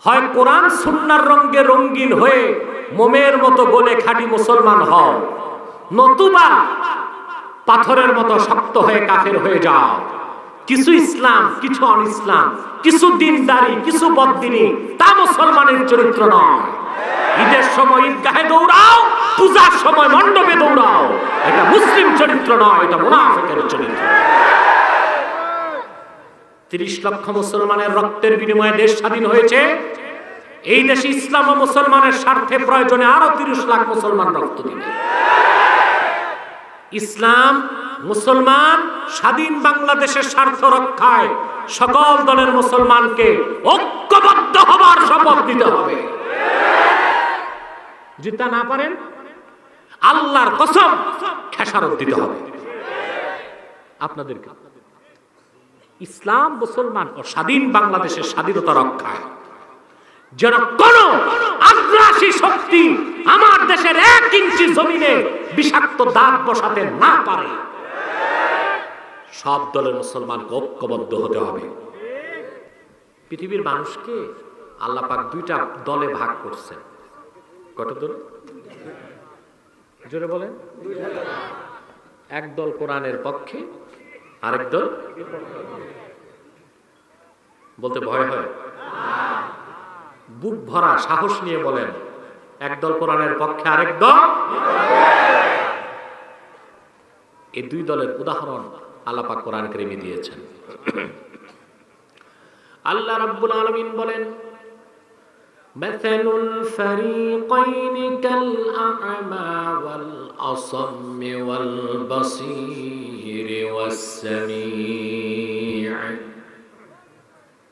হয় কোরআন সুন্নাহর রঙে রঙিন হয়ে মোমের মতো গলে খাঁটি মুসলমান হও, নতুবা পাথরের মতো শক্ত হয়ে কাফের হয়ে যাও। কিছু ইসলাম, কিছু অন-ইসলাম, কিছু দিনদারি, কিছু বদদিনী, তা মুসলমানের চরিত্র নয়। ঈদের সময় ঈদগাহে দৌড়াও, পূজার সময় মণ্ডপে দৌড়াও, এটা মুসলিম চরিত্র নয়, এটা মুনাফিকের চরিত্র। ৩০ লক্ষ মুসলমানের রক্তের বিনিময়ে দেশ স্বাধীন হয়েছে। এই দেশে ইসলাম ও মুসলমানের স্বার্থে প্রয়োজনে আরো ৩০ লাখ মুসলমান রক্ত দিবে। ইসলাম, মুসলমান, স্বাধীন বাংলাদেশের স্বার্থ রক্ষায় সকল দলের মুসলমানকে ঐক্যবদ্ধ হবার শপথ দিতে হবে। যদি তা না পারেন, আল্লাহর কসম খেসারত দিতে হবে আপনাদেরকে। ইসলাম, মুসলমান ও স্বাধীন বাংলাদেশের স্বাধীনতা রক্ষায় যেন কোন আগ্রাসী শক্তি আমার দেশের 1 ইঞ্চি জমিনে বিষাক্ত দাগ বসাতে না পারে, সব দলের মুসলমানকে ঐক্যবদ্ধ হতে হবে। পৃথিবীর মানুষকে আল্লাহ পাক 2টা দলে ভাগ করছেন। কত দল? জোরে বলেন। 1 দল কোরআনের পক্ষে, আরেক দল বলতে ভয় হয়, বুক ভরা সাহস নিয়ে বলেন, 1 দল কোরআনের পক্ষে, আরেক দল। এই 2 দলের উদাহরণ আল্লাহ পাক কোরআন কারীমে দিয়েছেন। আল্লাহ রাব্বুল আলামিন বলেন, মাসালুল ফারিকাইনি কাল আ'মা ওয়াল আসাম্মি ওয়াল বাসীরি ওয়াস সামি'।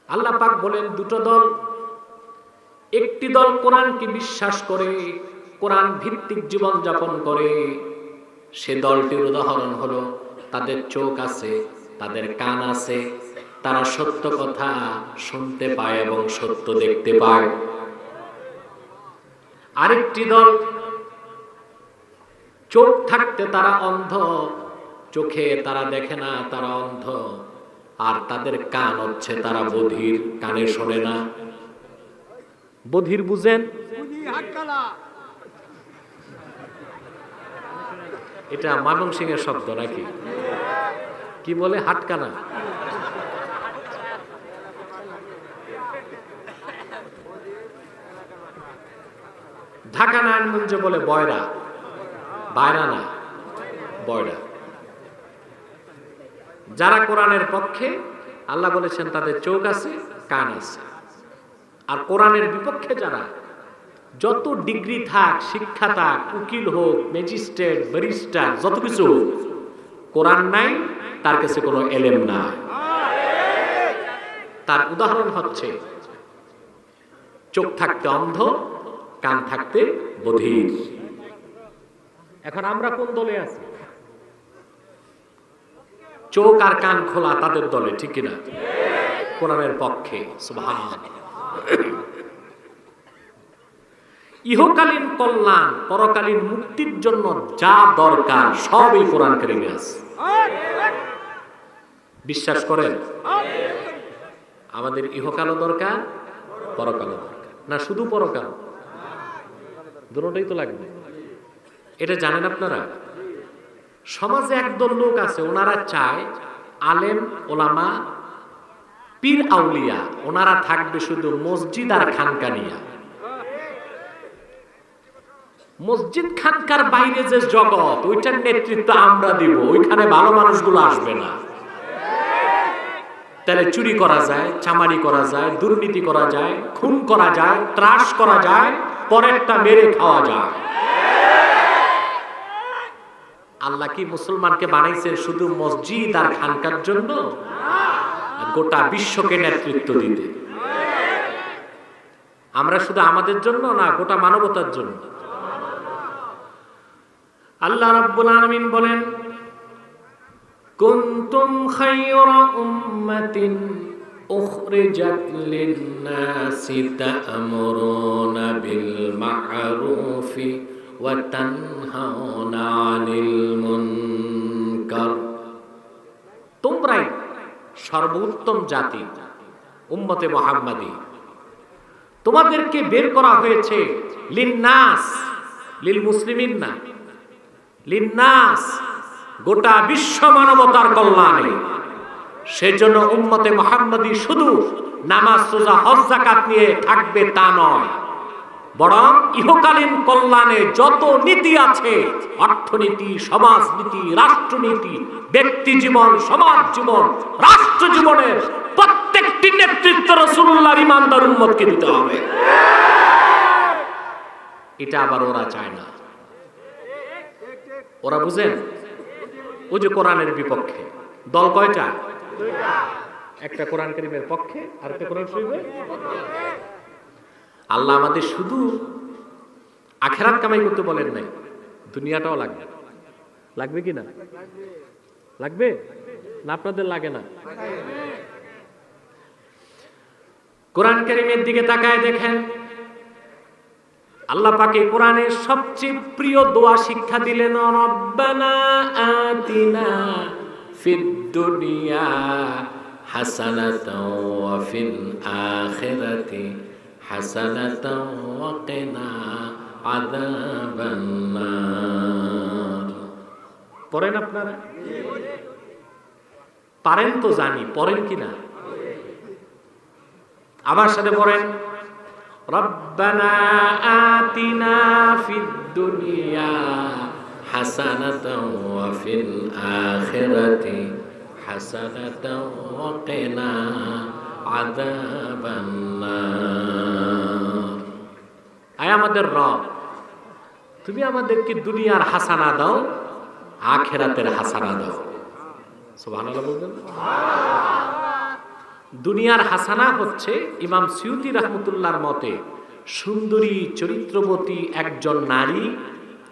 আল্লাহ পাক বলেন 2টো দল। একটি দল কোরআনকে বিশ্বাস করে, কোরআন ভিত্তিক জীবন যাপন করে। সে দলটির উদাহরণ হলো, তাদের চোখ আছে, তাদের কান আছে, তারা সত্য কথা শুনতে পায় এবং সত্য দেখতে পায়। আরেকটি দল, চোখ থাকতে তারা অন্ধ, চোখে তারা দেখে না, তারা অন্ধ, আর তাদের কান হচ্ছে তারা বধির, কানে শোনে না। বধির বুঝেন? এটা ময়মনসিংহের শব্দ নাকি? কি বলে? হাটকানা। ঢাকা নারায়ণগঞ্জে বলে বয়রা, বায়রা না, বয়রা। যারা কোরআনের পক্ষে, আল্লাহ বলেছেন তাদের চোখ আছে, কান আছে। আর কোরআনের বিপক্ষে যারা, যত ডিগ্রি থাক, শিক্ষা থাক, উকিল হোক, ম্যাজিস্ট্রেট, ব্যারিস্টার, যত কিছু হোক, কোরআন নাই, তার কাছে কোনো এলেম নাই। তার উদাহরণ হচ্ছে চোখ থাকতে অন্ধ, কান থাকতে বধির। এখন আমরা কোন দলে আছি? চোখ আর কান খোলা তাদের দলে, ঠিক কিনা? কোরআনের পক্ষে। সুবহানাল্লাহ। ইহকালীন কল্যাণ, পরকালীন মুক্তির জন্য যা দরকার সবই কোরআন কারীমে আছে। বিশ্বাস করেন? আমাদের ইহকালও দরকার, পরকালও দরকার। না শুধু পরকাল, দুটোই তো লাগবে। এটা জানেন আপনারা? সমাজে একদল লোক আছে, ওনারা চায় আলেম ওলামা পীর আউলিয়া ওনারা থাকবে শুধু মসজিদ আর খানকানিয়া। মসজিদ খানকার বাইরে যে জগৎ, ওইটার নেতৃত্ব আমরা দিব, ওইখানে ভালো মানুষগুলো আসবে না। তাহলে চুরি করা যায়, চামারি করা যায়, দুর্নীতি করা যায়, খুন করা যায়, ত্রাস করা যায়, পরেরটা মেরে খাওয়া যায়। আল্লাহ কি মুসলমানকে বানাইছেন শুধু মসজিদ আর খানকার জন্য? গোটা বিশ্বকে নেতৃত্ব দিতে। আমরা শুধু আমাদের জন্য না, গোটা মানবতার জন্য। আল্লাহ রাব্বুল আলামিন বলেন, কুনতুম খায়রা উম্মাতিন উখরিজাত লিন-নাসি তা'মুরুনা বিল মা'রুফি ওয়া তানহাউনা আনিল মুনকার। তোমরাই সর্বোত্তম জাতি, উম্মতে মুহাম্মাদী। তোমাদেরকে বের করা হয়েছে লিন্নাস, লিল মুসলিমিন না, লিন্নাস, গোটা বিশ্ব মানবতার কল্যাণে। সেজন্য উম্মতে মুহাম্মাদি শুধু নামাজ, রোজা, হজ, যাকাত নিয়ে থাকবে তা নয়, বরং ইহকালীন কল্যাণে যত নীতি আছে, অর্থনীতি, সমাজনীতি, রাষ্ট্রনীতি, ব্যক্তি জীবন, সমাজ জীবন, রাষ্ট্র জীবনের প্রত্যেকটি নেতৃত্ব রাসূলুল্লাহর ইমানদার উম্মতকে দিতে হবে। এটা আবার ওরা চায় না। ওরা বুঝেন, ওই যে কোরআনের বিপক্ষে দল কয়টা? একটা কোরআন কারীমের পক্ষে, আর একটা কোরআন শরীফের। আল্লাহ আমাদের শুধু আখিরাত কামাই করতে বলেন নাই, দুনিয়াটাও লাগবে। লাগবে কি না? লাগবে না? আপনাদের লাগে না? কোরআন কারীমের দিকে তাকায় দেখেন, আল্লাহ পাকে কোরআনের সবচেয়ে প্রিয় দোয়া শিক্ষা দিলেন, রব্বানা আতিনা ফিদ দুনিয়া হাসানাতাও ওয়া ফিল আখিরাতি হাসানাতাও ওয়া কিনা আযাবান নার। পড়েন আপনারা? পারেন তো জানি, পড়েন কিনা? আমার সাথে পড়েন, রব্বানা আতিনা ফিদ দুনিয়া হাসানাতাও ওয়া ফিল আখিরাতি হাসানাতাও ওয়া কিনা আযাবান নার। আয় আমাদের রব, তুমি আমাদেরকে দুনিয়ার হাসানা দাও, আখিরাতের হাসানা দাও। সুবহানাল্লাহ বলবেন। দুনিয়ার হাসানা হচ্ছে ইমাম সিউতি রাহমাতুল্লাহর মতে সুন্দরী চরিত্রবতী একজন নারী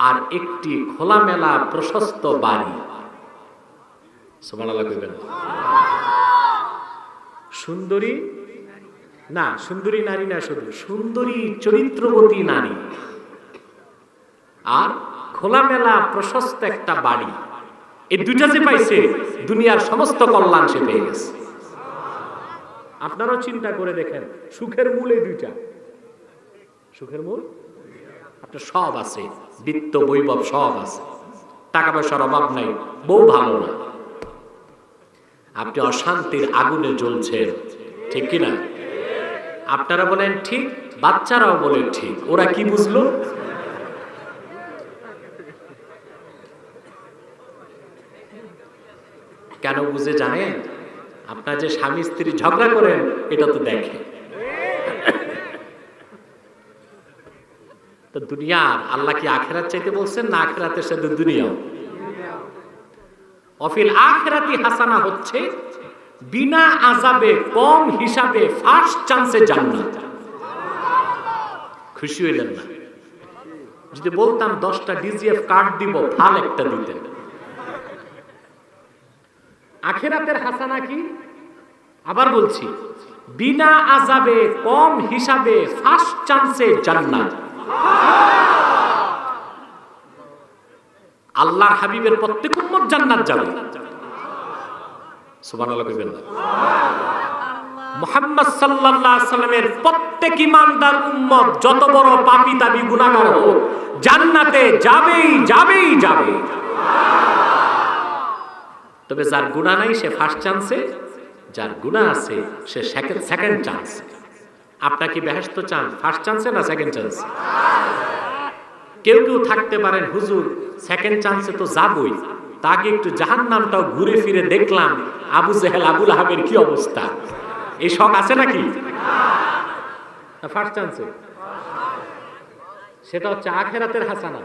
আর একটি খোলামেলা প্রশস্ত বাড়ি। সুবহানাল্লাহ কইবেন। সুন্দরী না, সুন্দরী নারী না, শুধু সুন্দরী চরিত্রবতী নারী আর খোলামেলা প্রশস্ত একটা বাড়ি। এই দুইটা যে পাইছে, দুনিয়ার সমস্ত কল্যাণ সে পেয়ে গেছে। আপনারাও চিন্তা করে দেখেন, সুখের মূল এই দুইটা। সুখের মূল আপনার সব আছে, বিত্ত বৈভব সব আছে, টাকা পয়সার অভাব নাই, বউ ভালো না, আপনি অশান্তির আগুনে জ্বলছেন, ঠিক কিনা? আপনারা বলেন ঠিক, বাচ্চারাও বলে ঠিক। ওরা কি বুঝলো? কেন বুঝে জানেন? আপনার যে স্বামী স্ত্রী ঝগড়া করেন, এটা তো দেখে। তো দুনিয়ার আল্লাহ কি আখিরাত চাইতে বলছেন না আখিরাতের সাথে দুনিয়াও? অফিল আখিরাতি হাসানা হচ্ছে বিনা আযাবে, কম হিসাবে, ফার্স্ট চান্সে জান্নাত। খুশি হইলেন না? যদি বলতাম 10টা ডিজিএফ কার্ড দিব, ফাল একটা দিতেন। আখিরাতের হাসানা কি? আবার বলছি, বিনা আযাবে, কম হিসাবে, ফার্স্ট চান্সে জান্নাত। আল্লাহর হাবিবের প্রত্যেক উম্মত জান্নাত যাবে। সুবহানাল্লাহ কইবেন না? মুহাম্মদ সাল্লাল্লাহু আলাইহি সাল্লামের প্রত্যেক ঈমানদার উম্মত যত বড় পাপী তাবি গুনাহগার হোক, জান্নাতে যাবেই যাবেই যাবে। তবে যার গুনাহ নাই সে ফার্স্ট চান্সে, যার গুনাহ আছে সে সেকেন্ড চান্স। আপনি কি বেহেশত চান ফার্স্ট চান্সে না সেকেন্ড চান্সে? কেউ কেউ থাকতে পারেন, হুজুর সেকেন্ড চান্সে তো যাবই, তাকে একটু জাহান্নামটাও ঘুরে ফিরে দেখলাম, আবু জেহেল আবু লাহাবের কি অবস্থা, এই শখ আছে নাকি? ফার্স্ট চান্সে সেটা হচ্ছে আখিরাতের হাসানা।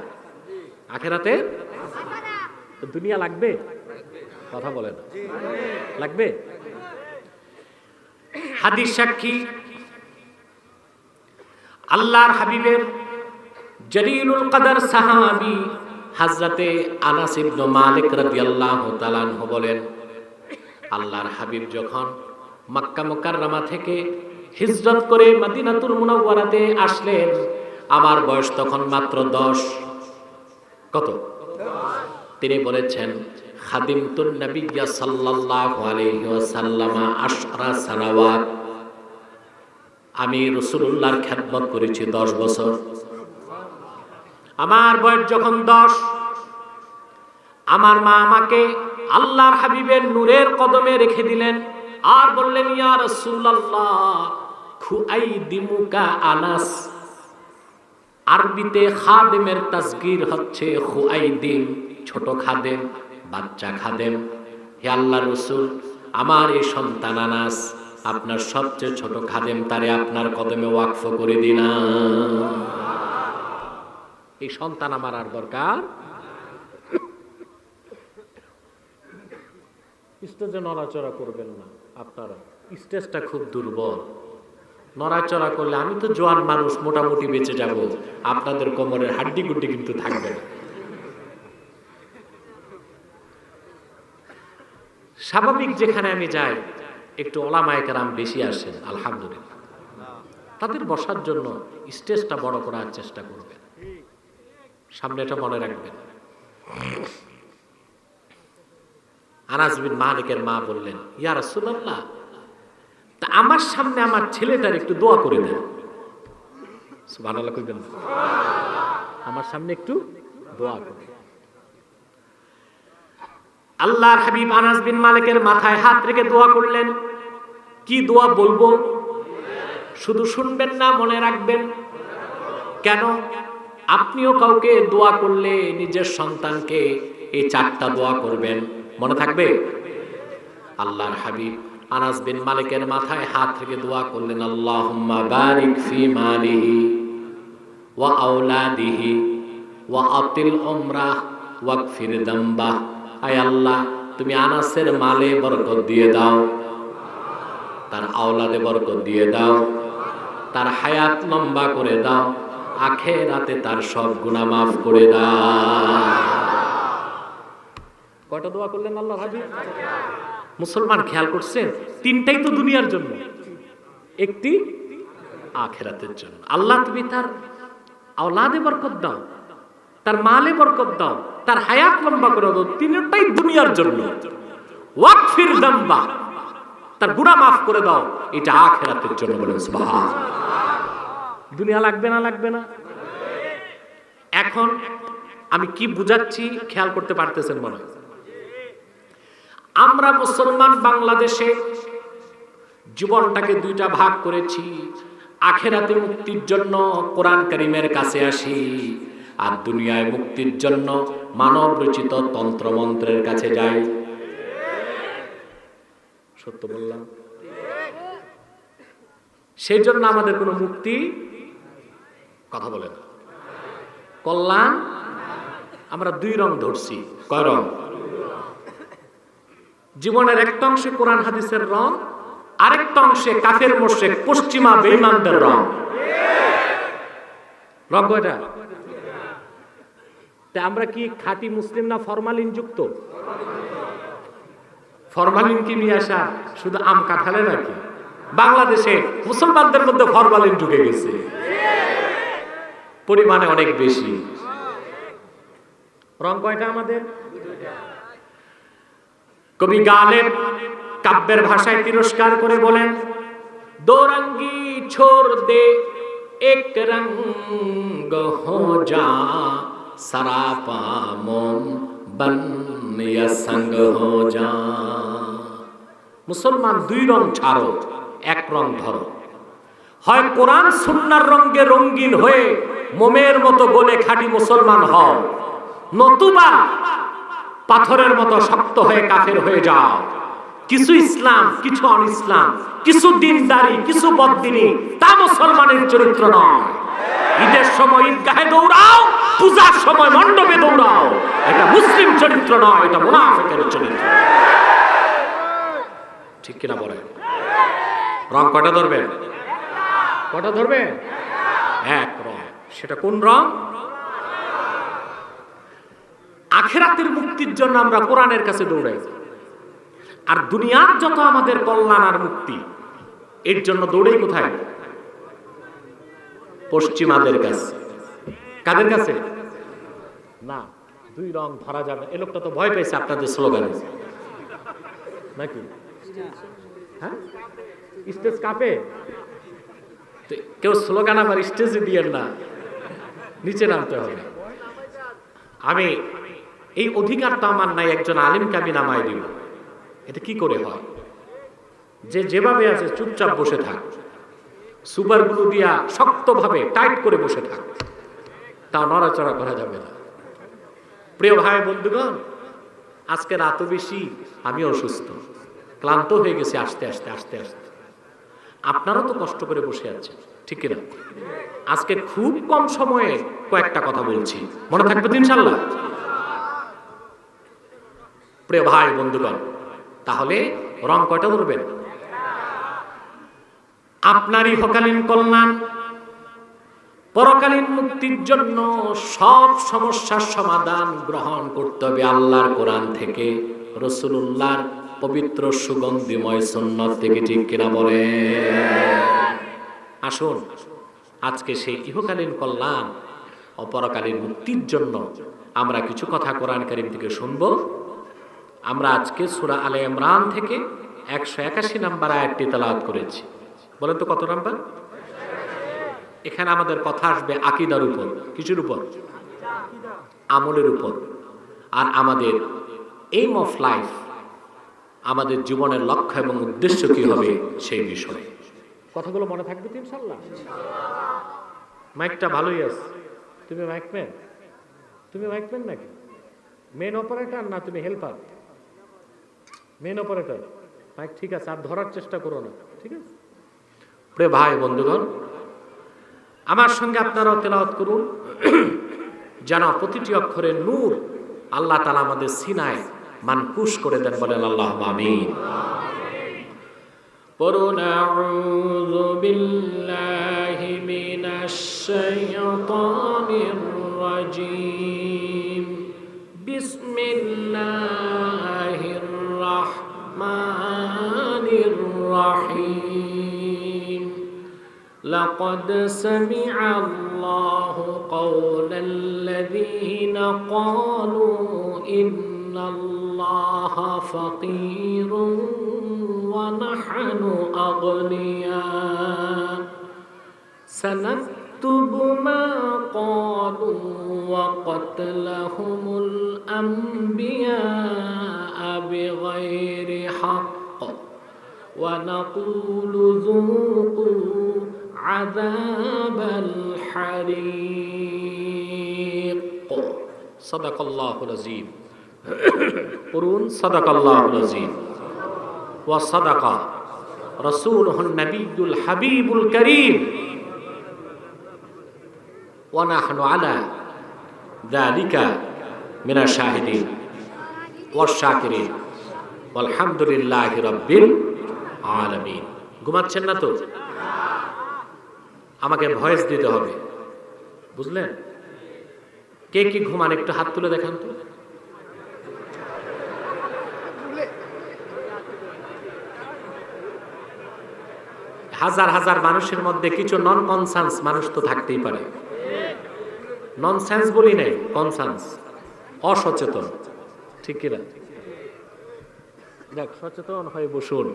আখিরাতের তো দুনিয়া লাগবে? কথা বলেন, লাগবে? হাদিস সাক্ষী, আল্লাহর হাবিবের জলিলুল কদর সাহাবী হযরতে আনাস ইবনে মালিক রাদিয়াল্লাহু তাআলা আনহু বলেন, আল্লাহর হাবিব যখন মক্কা মুকাররমা থেকে হিজরত করে মদিনাতুল মুনাওয়ারাতে আসলেন, আমার বয়স তখন মাত্র 10। কত? তিনি বলেছেন, খাদিমতুন নবিয়্যা সাল্লাল্লাহু আলাইহি ওয়াসাল্লাম 10 সানাওয়াত। আমি রাসূলুল্লাহর খেদমত করেছি 10 বছর। আমার বয়স যখন 10, আমার মা আমাকে আল্লাহর হাবিবের নূরের কদমে রেখে দিলেন আর বললেন, ইয়া রাসূলুল্লাহ খুআইদিমুকা আনাস। আরবিতে খাদেমের তাসগীর হচ্ছে খুআইদিম, ছোট খাদেম, বাচ্চা খাদেম। হে আল্লাহর রাসূল, আমার এই সন্তান আনাস আপনার সবচেয়ে ছোট খাদেম, তারে আপনার কদমে ওয়াকফ করে দিন। এই সন্তান আমার আর দরকার। স্টেজে নড়াচড়া করবেন না আপনারা, স্টেজটা খুব দুর্বল। নড়াচড়া করলে আমি তো জোয়ান মানুষ, মোটামুটি বেঁচে যাব, আপনাদের কোমরের হাড্ডি গুড্ডি কিন্তু থাকবে না। স্বাভাবিক যেখানে আমি যাই একটু ওলামায়ে কেরাম বেশি আসেন, আলহামদুলিল্লাহ। তাদের বসার জন্য স্টেজটা বড় করার চেষ্টা করবেন, সামনে এটা মনে রাখবেন। আনাস বিন মালিকের মা বললেন, ইয়া রাসূলুল্লাহ, তা আমার সামনে আমার ছেলেটার একটু দোয়া করে দেন। সুবহানাল্লাহ কইবেন, আমার সামনে একটু দোয়া করে। আল্লাহর হাবিব আনাস বিন মালিকের মাথায় হাত রেখে দোয়া করলেন। কি দোয়া বলবো শুধু শুনবেন না, মনে রাখবেন। কেন? আপনিও কাউকে দোয়া করলে নিজের সন্তানকে এই 4টা দোয়া করবেন, মনে থাকবে? আল্লাহর হাবিব আনাস বিন মালিকের মাথায় হাত রেখে দোয়া করলেন, আল্লাহুম্মা বারিক ফি মালিহি ওয়া আওলাদিহি ওয়া আতিল উমরাহ ওয়াগফির যামবাহ। আয় আল্লাহ, তুমি আনাসের মালে বরকত দিয়ে দাও, তার আওলাদে বরকত দিয়ে দাও, তার হায়াত লম্বা করে দাও, আখিরাতে তার সব গুনাহ মাফ করে দাও। কয়টা দোয়া করলেন আল্লাহর হাবিব? মুসলমান খেয়াল করছেন, 3টাই তো দুনিয়ার জন্য, একটি আখিরাতের জন্য। আল্লাহ তুমি তার আওলাদে বরকত দাও, তার মালে বরকত দাও, তার হায়াত লম্বা করে দাও, 3টাই দুনিয়ার জন্য। ওয়াগফির যামবাহ, তার গুনাহ মাফ করে দাও, এটা আখিরাতের জন্য। বলেন সুবহান। দুনিয়া লাগবে না? লাগবে না? এখন আমি কি বুঝাচ্ছি খেয়াল করতে পারতেছেন মনে হয়? আমরা মুসলমান বাংলাদেশে জীবনটাকে 2টা ভাগ করেছি। আখিরাতে মুক্তির জন্য কোরআন কারীমের কাছে আসি, আর দুনিয়ায় মুক্তির জন্য মানব রচিত তন্ত্রমন্ত্রের কাছে যাই। সত্য বললাম? সেই জন্য আমাদের কোনো মুক্তি, কথা বলে না, কল্যাণ। আমরা 2 রং ধরছি। কয় রং? জীবনের একটা অংশে কোরআন হাদিসের রং, আরেকটা অংশে কাফের মুশরিক পশ্চিমা বেঈমানদের রং। রং কয়টা? তা আমরা কি খাঁটি মুসলিম না ফরমালিন যুক্ত? ফরমালিন কি নিয়ে আসা শুধু আম কাঁঠালে নাকি? বাংলাদেশে মুসলমানদের মধ্যে ফরমালিন ঢুকে গেছে, পরিমাণে অনেক বেশি। রং কয়টা আমাদের? কবি গালেব কাব্যের ভাষায় তিরস্কার করে বলেন, দো রঙ্গি ছোড় দে এক রঙ্গ হো যা সরাপা মোম বন ইয়া সঙ্গ হো যা। মুসলমান 2 রং ছাড়ো, 1 রং ধরো। হয় কোরআন সুন্নাহর রঙে রঙিন হয়ে মোমের মতো গলে খাঁটি মুসলমান হও, নতুবা পাথরের মতো শক্ত হয়ে কাফের হয়ে যাও। কিছু ইসলাম, কিছু অন-ইসলাম, কিছু দিনদারি, কিছু বদদিনী, তা মুসলমানের চরিত্র নয়। ঈদের সময় ঈদগাহে দৌড়াও, পূজার সময় মণ্ডপে দৌড়াও, এটা মুসলিম চরিত্র নয়, এটা মুনাফিকের চরিত্র। ঠিক কিনা বলেন? রং কয়টা ধরবে? কয়টা ধরবে? 1 রং। সেটা কোন রং? আখিরাতের মুক্তির জন্য আমরা কোরআনের কাছে দৌড়াই, আর দুনিয়ার যত আমাদের কল্যাণ আর মুক্তি, এর জন্য দৌড়াই কোথায়? পশ্চিমাদের কাছে। কাদের কাছে? না, 2 রং ধরা যাবে। এই লোকটা তো ভয় পেয়েছে আপনাদের স্লোগানে নাকি? হ্যাঁ, স্টেজ কাঁপে। কেউ স্লোগান আবার স্টেজে দিয়ে না, নিচে নামতে হবে। আমি এই অধিকার তো আমার নাই একজন আলিমকে আমি নামাই দিব, এটা কি করে হয়? যে যেভাবে আছে চুপচাপ বসে থাক, সুপারগুলো দিয়া শক্তভাবে টাইট করে বসে থাক, তা নড়াচড়া করা যাবে না। প্রিয় ভাই বন্ধুগণ, আজকে রাতও বেশি, আমি অসুস্থ, ক্লান্ত হয়ে গেছি আস্তে আস্তে আস্তে আস্তে। আপনারাও তো কষ্ট করে বসে আছেন, ঠিক কিনা? আজকে খুব কম সময়ে কয়েকটা কথা বলছি, মনে থাকবে তো ইনশাআল্লাহ? প্রিয় ভাই বন্ধুগণ, তাহলে রং কয়টা ধরবেন? আপনারই ইহকালীন কল্যাণ, পরকালীন মুক্তির জন্য সব সমস্যার সমাধান গ্রহণ করতে হবে আল্লাহর কোরআন থেকে, রাসূলুল্লাহর পবিত্র সুগন্ধিময় সুন্নাত থেকে, ঠিক কিনা বলে? আসুন আজকে সেই ইহকালীন কল্যাণ ও পরকালীন মুক্তির জন্য আমরা কিছু কথা কোরআন কারীম থেকে শুনব। আমরা আজকে সূরা আলে ইমরান থেকে 181 নম্বর আয়াতটি তেলাওয়াত করেছি। বলেন তো কত নাম্বার? এখানে আমাদের কথা আসবে আকীদার উপর। কিসের উপর? আমলের উপর। আর আমাদের এইম অফ লাইফ, আমাদের জীবনের লক্ষ্য এবং উদ্দেশ্য কি হবে সেই বিষয়ে কথাগুলো মনে থাকবে তো ইনশাআল্লাহ? মাইকটা ভালোই আছে। তুমি মাইকম্যান? তুমি মাইকম্যান নাকি? মেন অপারেটর না তুমি হেল্পার? Main operator. মাইক ঠিক আছে, আর ধরার চেষ্টা করো না, ঠিক আছে? প্রিয় ভাই বন্ধুগণ, আমার সঙ্গে আপনারাও তেলাওয়াত করুন, যেন প্রতিটি অক্ষরে নূর আল্লাহ তাআলা আমাদের সিনায় মানকুশ করে দেন। বলেন আল্লাহুম্মা আমিন। পড়ুন আউযু বিল্লাহি মিনাশ শাইতানির রাজীম। বিসমিল্লাহির রাহমানির রাহিম। لقد سمع الله قول الذين قالوا إن الله فقير ونحن أغنياء سنكتب ما قالوا وقتلهم الأنبياء بغير حق ونقول ذوقوا عذاب الحريق صدق الله العظيم قرون صدق الله العظيم وصدق رسوله النبي الحبيب الكريم ونحن على ذلك من الشاهدين والشاكرين والحمد لله رب العالمين। ঘুমাচ্ছেন না তো? আমাকে ভয়েস দিতে হবে, বুঝলেন? কে কি ঘুমান একটু হাত তুলে দেখান তো। হাজার হাজার মানুষের মধ্যে কিছু নন কনসান্স মানুষ তো থাকতেই পারে। ননসেন্স বলি নাই, কনসান্স, অসচেতন, ঠিক কিনা? দেখ, সচেতন হয়ে বসুন।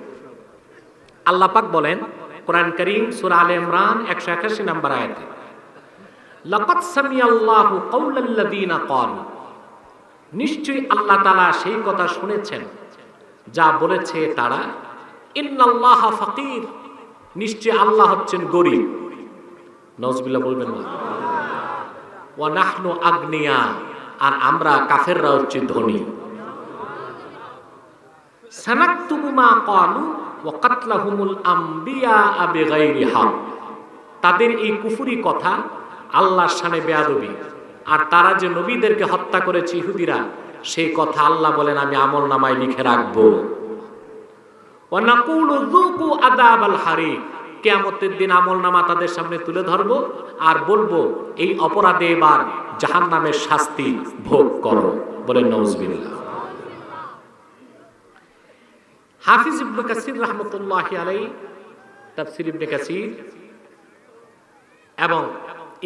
আল্লাহ পাক বলেন কোরআন কারীম সূরা আলে ইমরান 181 নম্বর আয়াতে, লাকাদ সামিআল্লাহু কাওলাল্লাযীনা ক্বালু, নিশ্চয়ই আল্লাহ তাআলা সেই কথা শুনেছেন যা বলেছে তারা, ইন্নাল্লাহা ফাকির, নিশ্চয়ই আল্লাহ হচ্ছেন গরীব। নাউযুবিল্লাহ বলবেন না? ওয়া নাহনু আগনিয়া, আর আমরা কাফেররা হচ্ছে ধনী। সানাকতুবু মা ক্বালু ওয়া কাতলাহুমুল আমবিয়া বিগাইরি হক, তাদের এই কুফরি কথা, আল্লাহর শানে বেয়াদবি, আর তারা যে নবীদেরকে হত্যা করেছে ইহুদিরা, সেই কথা আল্লাহ বলেন আমি আমলনামায় লিখে রাখবো। ওয়া নাকুলু যুকু আযাবাল হারিক, কিয়ামতের দিন আমলনামা তাদের সামনে তুলে ধরবো আর বলবো এই অপরাধে এবার জাহান্নামের শাস্তি ভোগ করো। বলেন নাউযুবিল্লাহ। হাফিজ ইবনে কাসির রাহমাতুল্লাহি আলাইহি তাফসীর ইবনে কাসির এবং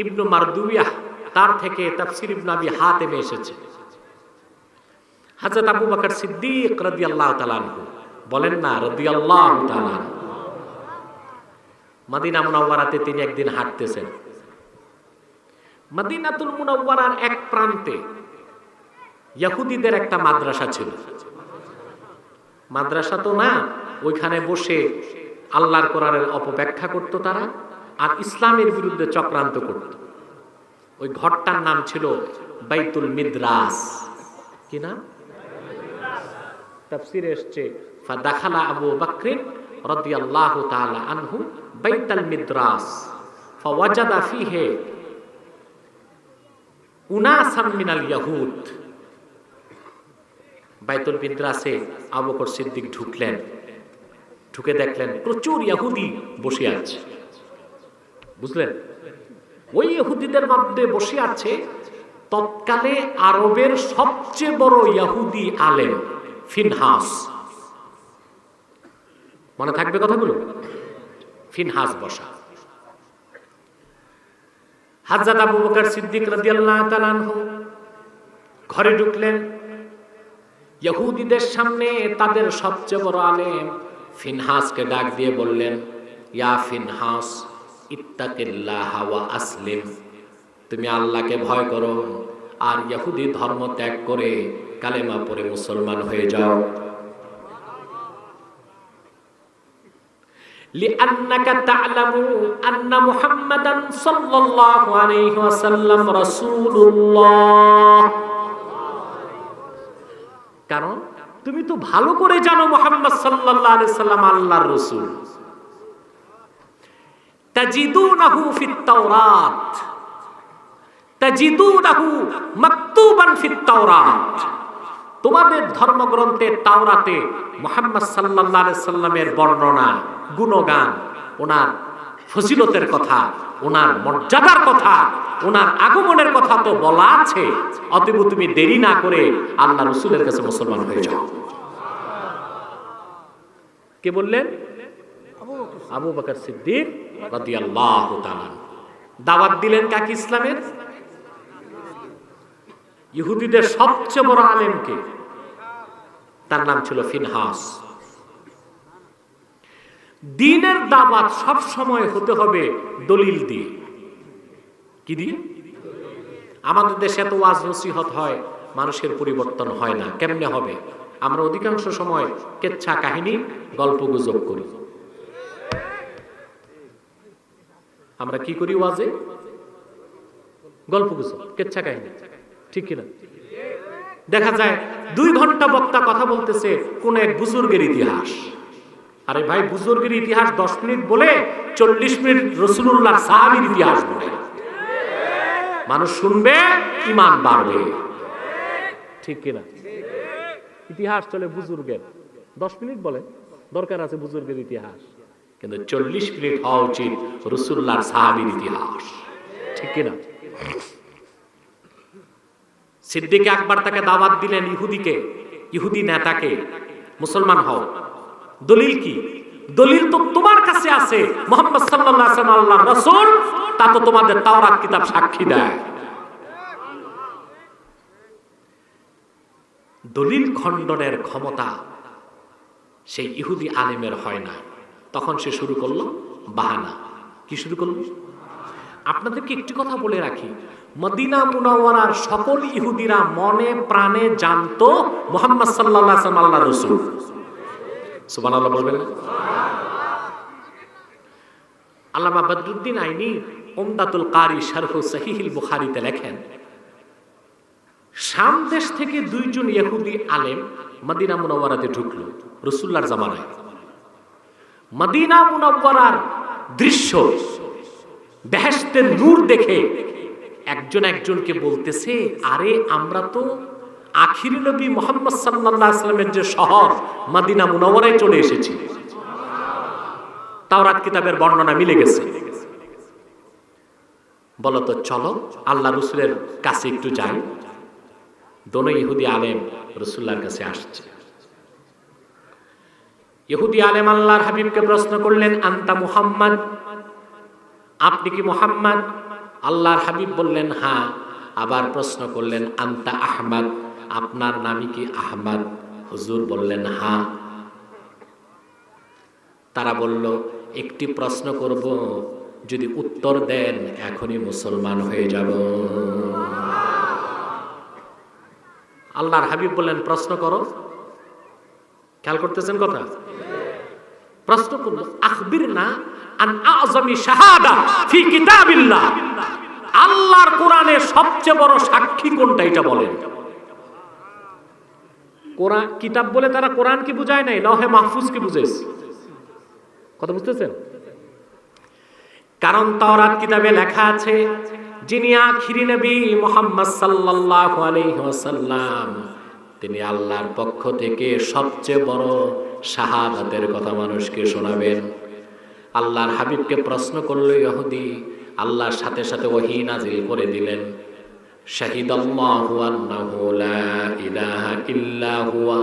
ইবনু মারদুইয়াহ তার থেকে তাফসীর ইবনে আবি হাতিমে এসেছে, হযরত আবু বকর সিদ্দিক রাদিয়াল্লাহু তাআলা আনহু বলেন না, রাদিয়াল্লাহু তাআলা মদিনা মুনাওয়ারাতে তিনি একদিন হাঁটতেছেন। মদিনাতুল মুনাওয়ারার এক প্রান্তে ইহুদিদের একটা মাদ্রাসা ছিল। মাদ্রাসা তো না, ওইখানে বসে আল্লাহর কোরআনের অপব্যাখ্যা করত তারা, আর ইসলামের বিরুদ্ধে চক্রান্ত করত। ওই ঘরটার নাম ছিল বাইতুল মিদ্রাস। কি না? তাফসীরে এসেছে ফাদাখালা আবু বকর রাদিয়াল্লাহু তাআলা আনহু বাইতুল মিদ্রাস ফাওয়াজাদা ফিহি উনাসাম মিনাল ইয়াহুদ। বাইতুল মিদ্রাসে আবু বকর সিদ্দিক ঢুকলেন, ঢুকে দেখলেন প্রচুর ইহুদি বসে আছে। বুঝলেন? ওই ইহুদিদের মধ্যে বসে আছে তৎকালে আরবের সবচেয়ে বড় ইহুদি আলেম ফিনহাস। মনে থাকবে কথাগুলো? ফিনহাস বসা। হযরত আবু বকর সিদ্দিক রাদিয়াল্লাহু তাআলা আনহু ঘরে ঢুকলেন। ইহুদিদের সামনে তাদের সবচেয়ে বড় আলেম ফিনহাসকে ডাক দিয়ে বললেন, ইয়া ফিনহাস ইত্তাকিল্লাহ ওয়া আসলিম, তুমি আল্লাহকে ভয় করো আর ইহুদি ধর্ম ত্যাগ করে কালেমা পড়ে মুসলমান হয়ে যাও। লিআন্নাকা তা'লামু আন্না মুহাম্মাদান সাল্লাল্লাহু আলাইহি ওয়াসাল্লাম রাসূলুল্লাহ। কারণ তুমি তো ভালো করে জানো মুহাম্মদ সাল্লাল্লাহু আলাইহি সাল্লাম আল্লাহর রাসূল। তাজিদুনাহু ফিত তাওরাত, তাজিদুনাহু মাকতুবান ফিত তাওরাত। তোমাদের ধর্মগ্রন্থে তাওরাতে মুহাম্মদ সাল্লাল্লাহু আলাইহি সাল্লামের বর্ণনা, গুণগান, ওনার ফজিলতের কথা, ওনার মর্যাদার কথা, ওনার আগমনের কথা তো বলা আছে। অতএব তুমি দেরি না করে আল্লাহ রাসূলের কাছে মুসলমান হয়ে যাও। কে বললেন? আবু বকর সিদ্দিক রাদিয়াল্লাহু তাআলা। দাওয়াত দিলেন কাকে? ইসলামের। ইহুদিদের সবচেয়ে বড় আলেমকে, তার নাম ছিল ফিনহাস। দ্বীনের দাওয়াত সব সময় হতে হবে দলিল দিয়ে। কি দিয়ে? আমাদের দেশে এত ওয়াজ নসিহত হয়, মানুষের পরিবর্তন হয় না। কেমনে হবে? আমরা অধিকাংশ সময় কেচ্ছা কাহিনী, গল্প গুজব করি। আমরা কি করি ওয়াজে? গল্প গুজব, কেচ্ছা কাহিনী, ঠিক কিনা? দেখা যায় 2 ঘন্টা বক্তা কথা বলতেছে কোন এক বুজুর্গের ইতিহাস। আরে ভাই, বুজুর্গের ইতিহাস 10 মিনিট বলে 40 মিনিট রাসূলুল্লাহর সাহাবীর ইতিহাস বলে। মানুষ শুনবে, ঈমান বাড়বে, ঠিক কিনা? ইতিহাস চলে বুজুর্গের, 10 মিনিট বলে, দরকার আছে বুজুর্গের ইতিহাস, কিন্তু 40 মিনিট হওয়া উচিত রাসূলুল্লাহর সাহাবীর ইতিহাস, ঠিক কিনা? সিদ্দিক আকবর তাকে দাওয়াত দিলেন, ইহুদি নেতাকে, মুসলমান হও। দলিল কি? দলিল তো তোমার কাছে আছে, মুহাম্মদ সাল্লাল্লাহু আলাইহি ওয়াসাল্লাম আল্লাহর রাসূল, তা তো তোমাদের তাওরাত কিতাব সাক্ষী দেয়। দলিল খণ্ডনের ক্ষমতা সেই ইহুদি আলেমের হয় না। তখন সে শুরু করলো বাহানা। কি শুরু করলো? আপনাদেরকে একটি কথা বলে রাখি, মদিনা মুনাওয়ারার সকল ইহুদিরা মনে প্রাণে জানতো মুহাম্মদ সাল্লাল্লাহু আলাইহি ওয়াসাল্লাম আল্লাহর রাসূল। সুবহানাল্লাহ বলবেন না? আল্লামা বদরুদ্দিন আইনি উমদাতুল কারি শারহ সহিহুল বুখারীতে লেখেন, শাম দেশ থেকে 2 জন ইহুদি আলেম মদিনা মুনাওয়ারাতে ঢুকলো রাসূলুল্লাহর জামানায়। মদিনা মুনাওয়ারার দৃশ্য, বেহেশতের নূর দেখে একজন একজনকে বলতেছে, আরে আমরা তো আখিরি নবী মুহাম্মদ সাল্লাল্লাহু আলাইহি ওয়াসাল্লামের যে শহর মদিনা মুনাওয়ারায় চলে এসেছি। তাওরাত কিতাবের বর্ণনা মিলে গেছে। বলো তো, চলো আল্লাহ রাসূলের কাছে একটু যাই। দোনো ইহুদি আলেম রাসূলুল্লাহর কাছে আসছে। ইহুদি আলেম আল্লাহর হাবিবকে প্রশ্ন করলেন, আনতা মুহাম্মদ, আপনি কি মুহাম্মদ? আল্লাহর হাবিব বললেন হ্যাঁ। আবার প্রশ্ন করলেন, আনতা আহমদ, আপনার নামই কি আহমদ? হুজুর বললেন হ্যাঁ। তারা বলল, একটি প্রশ্ন করব, যদি উত্তর দেন এখনই মুসলমান হয়ে যাব। আল্লাহর হাবিব বললেন, প্রশ্ন করো। খেয়াল করতেছেন কথা? প্রশ্ন করল, আখবিরনা আন আযমি শাহাদা ফি কিতাবিল্লাহ, আল্লাহর কোরআনে সবচেয়ে বড় সাক্ষী কোনটা এটা বলেন। কোরআন কিতাব বলে তারা কোরআন কি বুঝায় নাই, লৌহে মাহফুজ কি বুঝেছে? কথা বুঝতেছেন? কারণ তাওরাত কিতাবে লেখা আছে, যিনি আখিরি নবী মুহাম্মদ সাল্লাল্লাহু আলাইহি ওয়াসাল্লাম, তিনি আল্লাহর পক্ষ থেকে সবচেয়ে বড় শাহাদাতের কথা মানুষকে শোনাবেন। আল্লাহর হাবিবকে প্রশ্ন করল ইহুদি, আল্লাহর সাথে সাথে ওহী নাজিল করে দিলেন, শাহিদাল্লাহু আন্নাহু লা ইলাহা ইল্লা হুয়া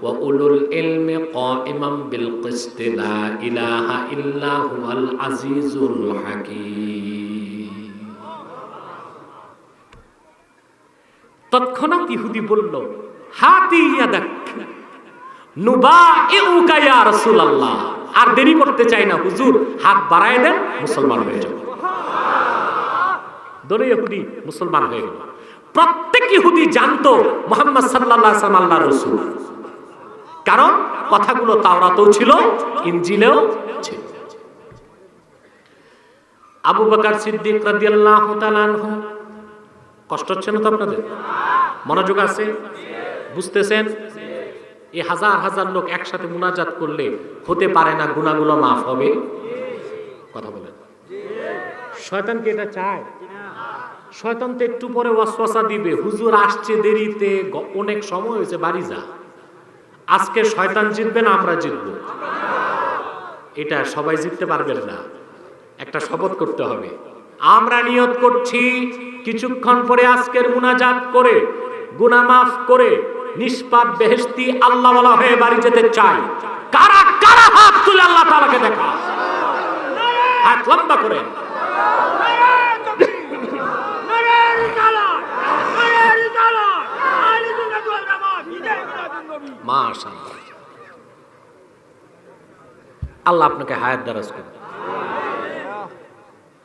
ওয়া উলুল ইলমি কাইমান বিল কিসত লা ইলাহা ইল্লা হুয়াল আজিজুল হাকীম। তৎক্ষণাৎ ইহুদি বলল, হাতি ইয়াদাক নুবাইউকা ইয়া রাসূলুল্লাহ, আর দেরি করতে চাই না হুজুর, হাত বাড়ায় দেন, মুসলমান হয়ে যাব। দলে ইহুদি মুসলমান হয়ে গেল। প্রত্যেক ইহুদি জানতো মুহাম্মদ সাল্লাল্লাহু আলাইহি ওয়াসাল্লাম আল্লাহর রাসূল, কারণ কথাগুলো তাওরাতেও ছিল, ইনজিলেও ছিল। আবু বকর সিদ্দিক রাদিয়াল্লাহু তাআলা আনহু, কষ্ট হচ্ছে না তো আপনাদের? মনোযোগ আছে? বুঝতেছেন? এই হাজার হাজার লোক একসাথে মুনাজাত করলে হতে পারে না গুনাহগুলো মাফ হবে? কথা বলেন। শয়তান কি এটা চায়? শয়তান তো একটু পরে ওয়াসওয়াসা দিবে, হুজুর আসছে দেরিতে, অনেক সময় হয়েছে, বাড়ি যা। আজকে শয়তান জিতবে না আমরা জিতবো? এটা সবাই জিততে পারবেন না। একটা শপথ করতে হবে। আমরা নিয়ত করছি কিছুক্ষণ পরে আজকের মুনাজাত করে গুনাহ মাফ করে নিষ্পাপ বেহেশতি আল্লাহওয়ালা হয়ে বাড়ি যেতে চাই। কারা কারা হাত তুলে আল্লাহ তাআলাকে দেখা, হাত লম্বা করে। মাশাআল্লাহ, আল্লাহ আপনাকে হায়াত দারাজ করুন,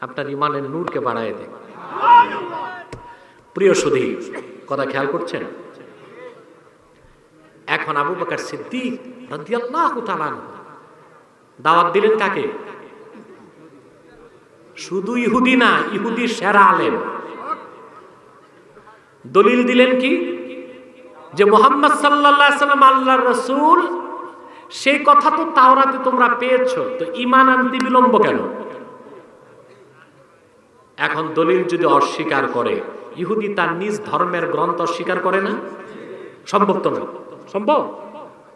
আপনার ইমানের নূরকে বাড়ায় দেন। প্রিয় সুধী, কথা খেয়াল করছেন? এখন আবু বকর সিদ্দিক রাদিয়াল্লাহু তাআলা দাওয়াত দিলেন কাকে? শুধু ইহুদি না, ইহুদির সেরা আলেম। দলিল দিলেন কি? যে মুহাম্মদ সাল্লাল্লাহু আলাইহি ওয়াসাল্লাম আল্লাহর রাসূল, সেই কথা তো তাওরাতে তোমরা পেয়েছো, তো ঈমান আনতে বিলম্ব কেন? এখন দলিল যদি অস্বীকার করে, ইহুদি তার নিজ ধর্মের গ্রন্থ অস্বীকার করে না? সম্ভব তো না? সম্ভব?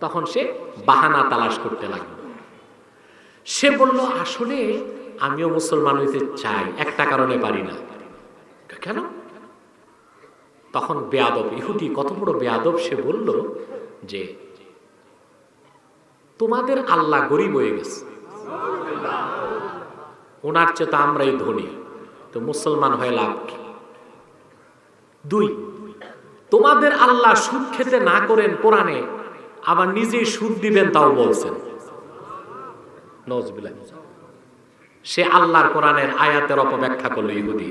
তখন সে বাহানা তালাশ করতে লাগলো। সে বলল, আসলে আমিও মুসলমান হইতে চাই, একটা কারণে পারি না। কেন? তখন বেয়াদব ইহুদি, কত বড় বেয়াদব, সে বলল যে তোমাদের আল্লাহ গরিব হয়ে গেছে, ওনার চেয়ে তো আমরাই ধনী, তো মুসলমান হয়ে লাভ কি? দুই, তোমাদের আল্লাহ সুদ খেতে না করেন কোরআনে, আবার নিজেই সুদ দিবেন তাও বলছেন। নাউযুবিল্লাহ। সে আল্লাহর কোরআনের আয়াতের অপব্যাখ্যা করলো ইহুদি।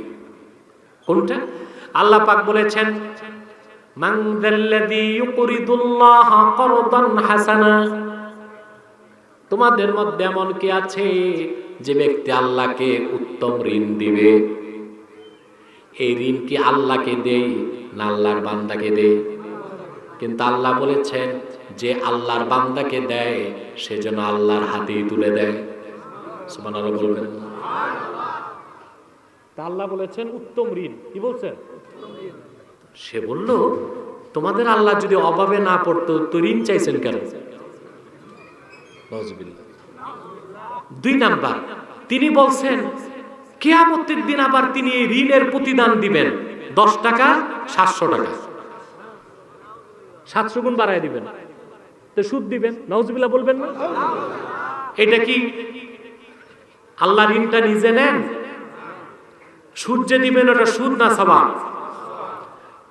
কোনটা? আল্লাহ পাক বলেছেন, মান যাল্লাযী ইউকরিদুল্লাহ করদান হাসানা, তোমাদের মধ্যে এমন কি আছে যে ব্যক্তি আল্লাহকে উত্তম ঋণ দিবে? এই ঋণ কি আল্লাহকে দেয় না আল্লাহর বান্দাকে দেয়? কিন্তু আল্লাহ বলেছেন, যে আল্লাহর বান্দাকে দেয় সে যেন আল্লাহর হাতেই তুলে দেয়। সুবহানাল্লাহ বলবেন। তা আল্লাহ বলেছেন উত্তম ঋণ, কি বলছেন? সে বলল, তোমাদের আল্লাহ যদি অভাবে না পড়তো তো ঋণ চাইছেন কেন? দুই নাম্বার, তিনি বলছেন কিয়ামতের দিন আবার তিনি ঋণের প্রতিদান দিবেন, 10 টাকা 700 টাকা, 700 গুণ বাড়ায় দিবেন, তো সুদ দিবেন। নাউজুবিল্লাহ বলবেন না? এটা কি আল্লাহ ঋণটা নিজে নেন? সুদ যে দিবেন ওটা সুদ না সওয়াব?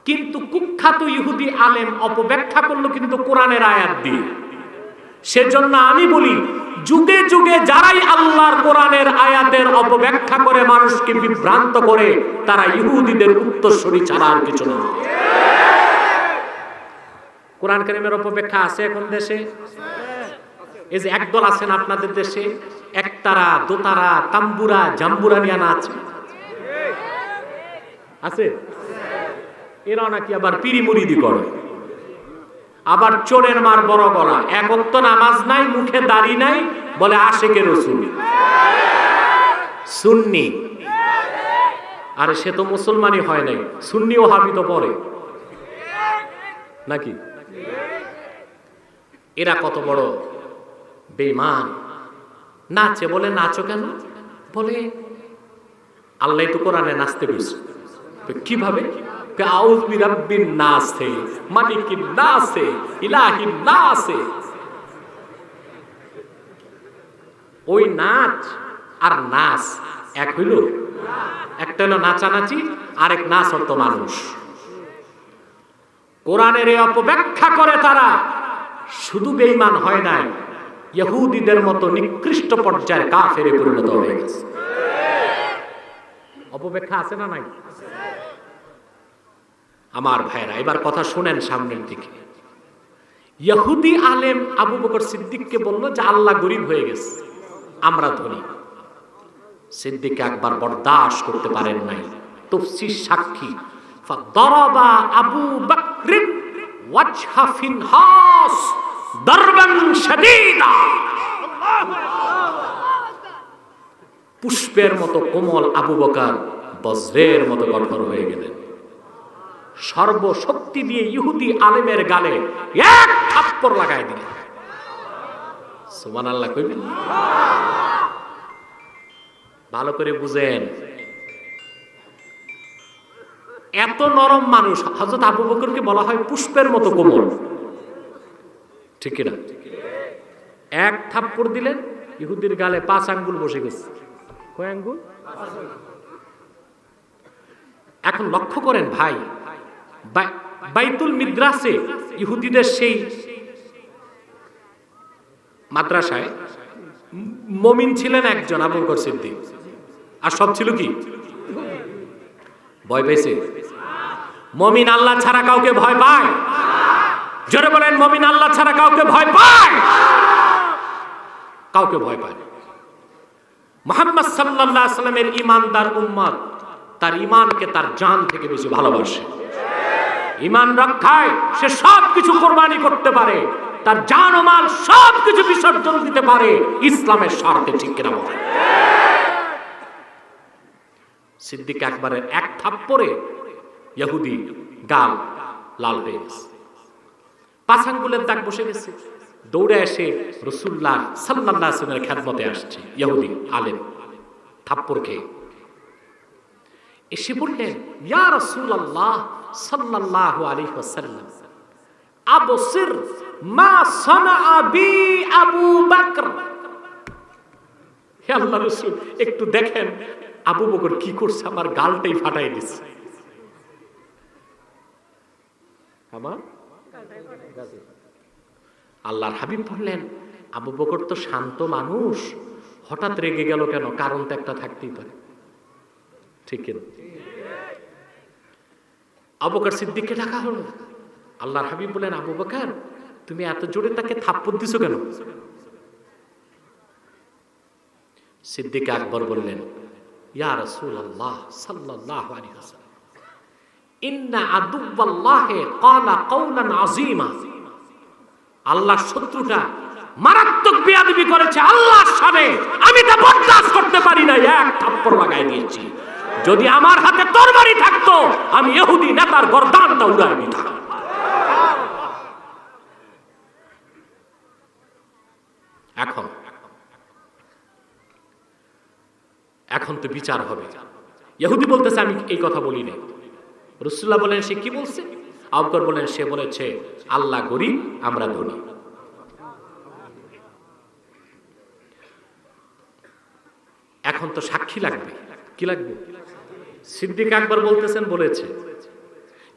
কিন্তু কুখ্যাত ইহুদি আলেম অপব্যাখ্যা করলো কিন্তু কোরআনের আয়াত দিয়ে। সেজন্য আমি বলি, যুগে যুগে যারাই আল্লাহর কোরআনের আয়াতের অপব্যাখ্যা করে মানুষকে বিভ্রান্ত করে, তারা ইহুদিদের উত্তরসূরি ছাড়া আর কিছু না। কোরআন কারীমের অপব্যাখ্যা আছে এখন দেশে। এই যে একদল আছেন আপনাদের দেশে, একতারা, দোতারা, তাম্বুরা, জাম্বুরা নিয়ে নাচ আছে। এরা নাকি আবার পিড়ি মুড়িদি করে, আবার চোরের মার বড় গলা, এক ওয়াক্ত নামাজ নাই, মুখে দাড়ি নাই, বলে আশেকে রাসূল সুন্নি। আরে সে তো মুসলমানই হয় নাই, সুন্নি ও হাবি তো পড়ে নাকি? এরা কত বড় বেঈমান। নাচে, বলে নাচো কেন? বলে আল্লাহ তো কোরআনে নাচতে বলছে। কিভাবে? আউযু বিরাব্বিন নাস, মালিকিন নাস, ইলাহিন নাস। ওই নাচ আর নাচ এক হইল? একটা হলো নাচানাচি, আরেক নাচ অর্থ মানুষ। কোরআনের এই অপব্যাখ্যা করে তারা শুধু বেঈমান হয় নাই, ইহুদিদের মতো নিকৃষ্ট পর্যায়ের কাফেরে পরিণত হয়ে গেছে। অপব্যাখ্যা আছে না নাই? আমার ভাইরা, এবার কথা শুনেন সামনের দিকে। ইহুদি আলেম আবু বকর সিদ্দিককে বলল যে আল্লাহ গরিব হয়ে গেছে, আমরা ধনী। সিদ্দিক একবার বরদাস্ত করতে পারেন নাই। তাফসীর সাক্ষী, ফাদরাবা আবু বকর ওয়াজহা ফিনহাস দরবান শাদীদা। পুষ্পের মতো কোমল আবু বকর বজ্রের মতো কঠোর হয়ে গেলেন। সর্বশক্তি দিয়ে ইহুদি আলেমের গালে এক থাপ্পড় লাগায় দিলেন। সুবহানাল্লাহ কইবেন? ভালো করে বুঝেন, এত নরম মানুষ হযরত আবু বকরকে বলা হয় পুষ্পের মতো কোমল, ঠিক কিনা? এক থাপ্পড় দিলেন, ইহুদির গালে 5 আঙ্গুল বসে গেছে। কয় আঙ্গুল? এখন লক্ষ্য করেন ভাই, বাইতুল মিদ্রাসে ইহুদিদের সেই মাদ্রাসায় মুমিন ছিলেন একজন, আবু বকর সিদ্দিক, আর সব ছিল কি? ভয় পেয়েছে? মুমিন আল্লাহ ছাড়া কাউকে ভয় পায়? জোরে বলেন, মুমিন আল্লাহ ছাড়া কাউকে ভয় পায়? কাউকে ভয় পায় না। মুহাম্মদ সাল্লাল্লাহু আলাইহি ওয়াসাল্লামের ঈমানদার উম্মত তার ঈমানকে তার জান থেকে বেশি ভালোবাসে। ঈমান রক্ষায় সে সব কিছু কোরবানি করতে পারে, তার জান ও মাল সব কিছু বিসর্জন দিতে পারে ইসলামের স্বার্থে, ঠিক কিনা বলেন? সিদ্দিক একবারের এক থাপ্পড়ে ইহুদি গাল লাল হয়ে গেছে, 5 আঙ্গুলের দাগ বসে গেছে। দৌড়ে এসে রাসূলুল্লাহ সাল্লাল্লাহু আলাইহি ওয়াসাল্লামের খেদমতে আসছে ইহুদি আলেম, থাপ্পড় খেয়ে এসে বললেন, ইয়া রাসূলুল্লাহ সাল্লাল্লাহু আলাইহি ওয়াসাল্লাম, আবসির মা সানাআ বি আবু বকর। হে আল্লাহর রাসূল, একটু দেখেন আবু বকর কি করছে, আমার গালটাই ফাটাই দিচ্ছে। আমার আল্লাহর হাবিব বললেন, আবু বকর তো শান্ত মানুষ, হঠাৎ রেগে গেল কেন? কারণ তো একটা থাকতেই পারে, ঠিক কিনা? আবু বকর সিদ্দিককে ডাকা হলো। আল্লাহর হাবিব বলেন, আবু বকর তুমি এত জোরে তাকে থাপ্পড় দিছো কেন? সিদ্দিক আকবর বললেন, ইয়া রাসূলুল্লাহ সাল্লাল্লাহু আলাইহি ওয়াসাল্লাম, ইন্না আদুওয়াল্লাহি ক্বালা কওলান আযীমা। আল্লাহর শত্রুটা মারাত্মক বেয়াদবি করেছে আল্লাহর সামনে, আমি তা বরদাস্ত করতে পারি না, এক থাপ্পড় লাগাই দিয়েছি। যদি আমার হাতে তরবারি থাকতো আমি ইহুদি নেতার গর্দানটা উড়ায় দিতাম। এখন তো বিচার হবে। ইহুদি বলতেছে আমি এই কথা বলি না। রাসূলুল্লাহ বলেন সে কি বলছে? আবু বকর বলেন সে বলেছে আল্লাহ গরিব, আমরা ধনী। এখন তো সাক্ষী লাগবে। কি লাগবে? সিদ্দিক আকবর বলতেছেন বলেছে,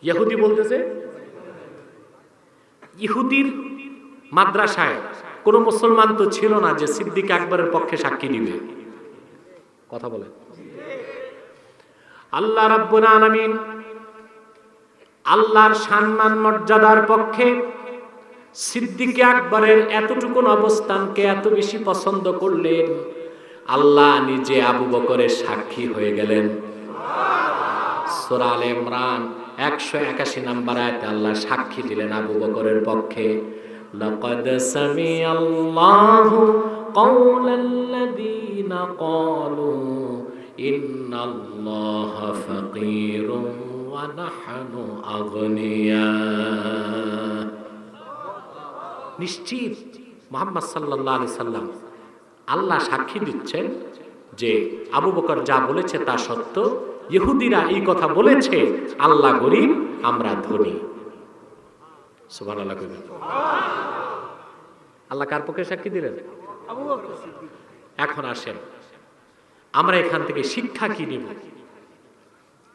ইহুদি বলতেছে। ইহুদির মাদ্রাসায় কোন মুসলমান তো ছিল না যে সিদ্দিক আকবরের পক্ষে সাক্ষী দিবে। কথা বলে আল্লাহ রাব্বুল আলামিন আল্লাহর সম্মান মর্যাদার পক্ষে সিদ্দিক আকবরের এতটুকু অবস্থানকে এত বেশি পছন্দ করলেন, আল্লাহ নিজে আবু বকরের সাক্ষী হয়ে গেলেন। সূরা আলে ইমরান 181 নম্বর আয়াতে আল্লাহ সাক্ষী দিলেন আবু বকরের পক্ষে, লাকাদ সামিআল্লাহু কাওলাল্লাযীনা ক্বালু ইন্নাল্লাহা ফাকীরুন ওয়া নাহনু আগনিয়া। নিশ্চিত মুহাম্মদ সাল্লাল্লাহু আলাইহি সাল্লাম আল্লাহ সাক্ষী দিচ্ছেন যে আবু বকর যা বলেছে তা সত্য। ইহুদিরা এই কথা বলেছে, আল্লাহ গরীব, আমরা ধনী। সুবহানাল্লাহ কইবেন। আল্লাহ কার পক্ষে সাক্ষী দিলেন? আবু বকর সিদ্দিক। এখন আসেন আমরা এখান থেকে শিক্ষা কি নিব,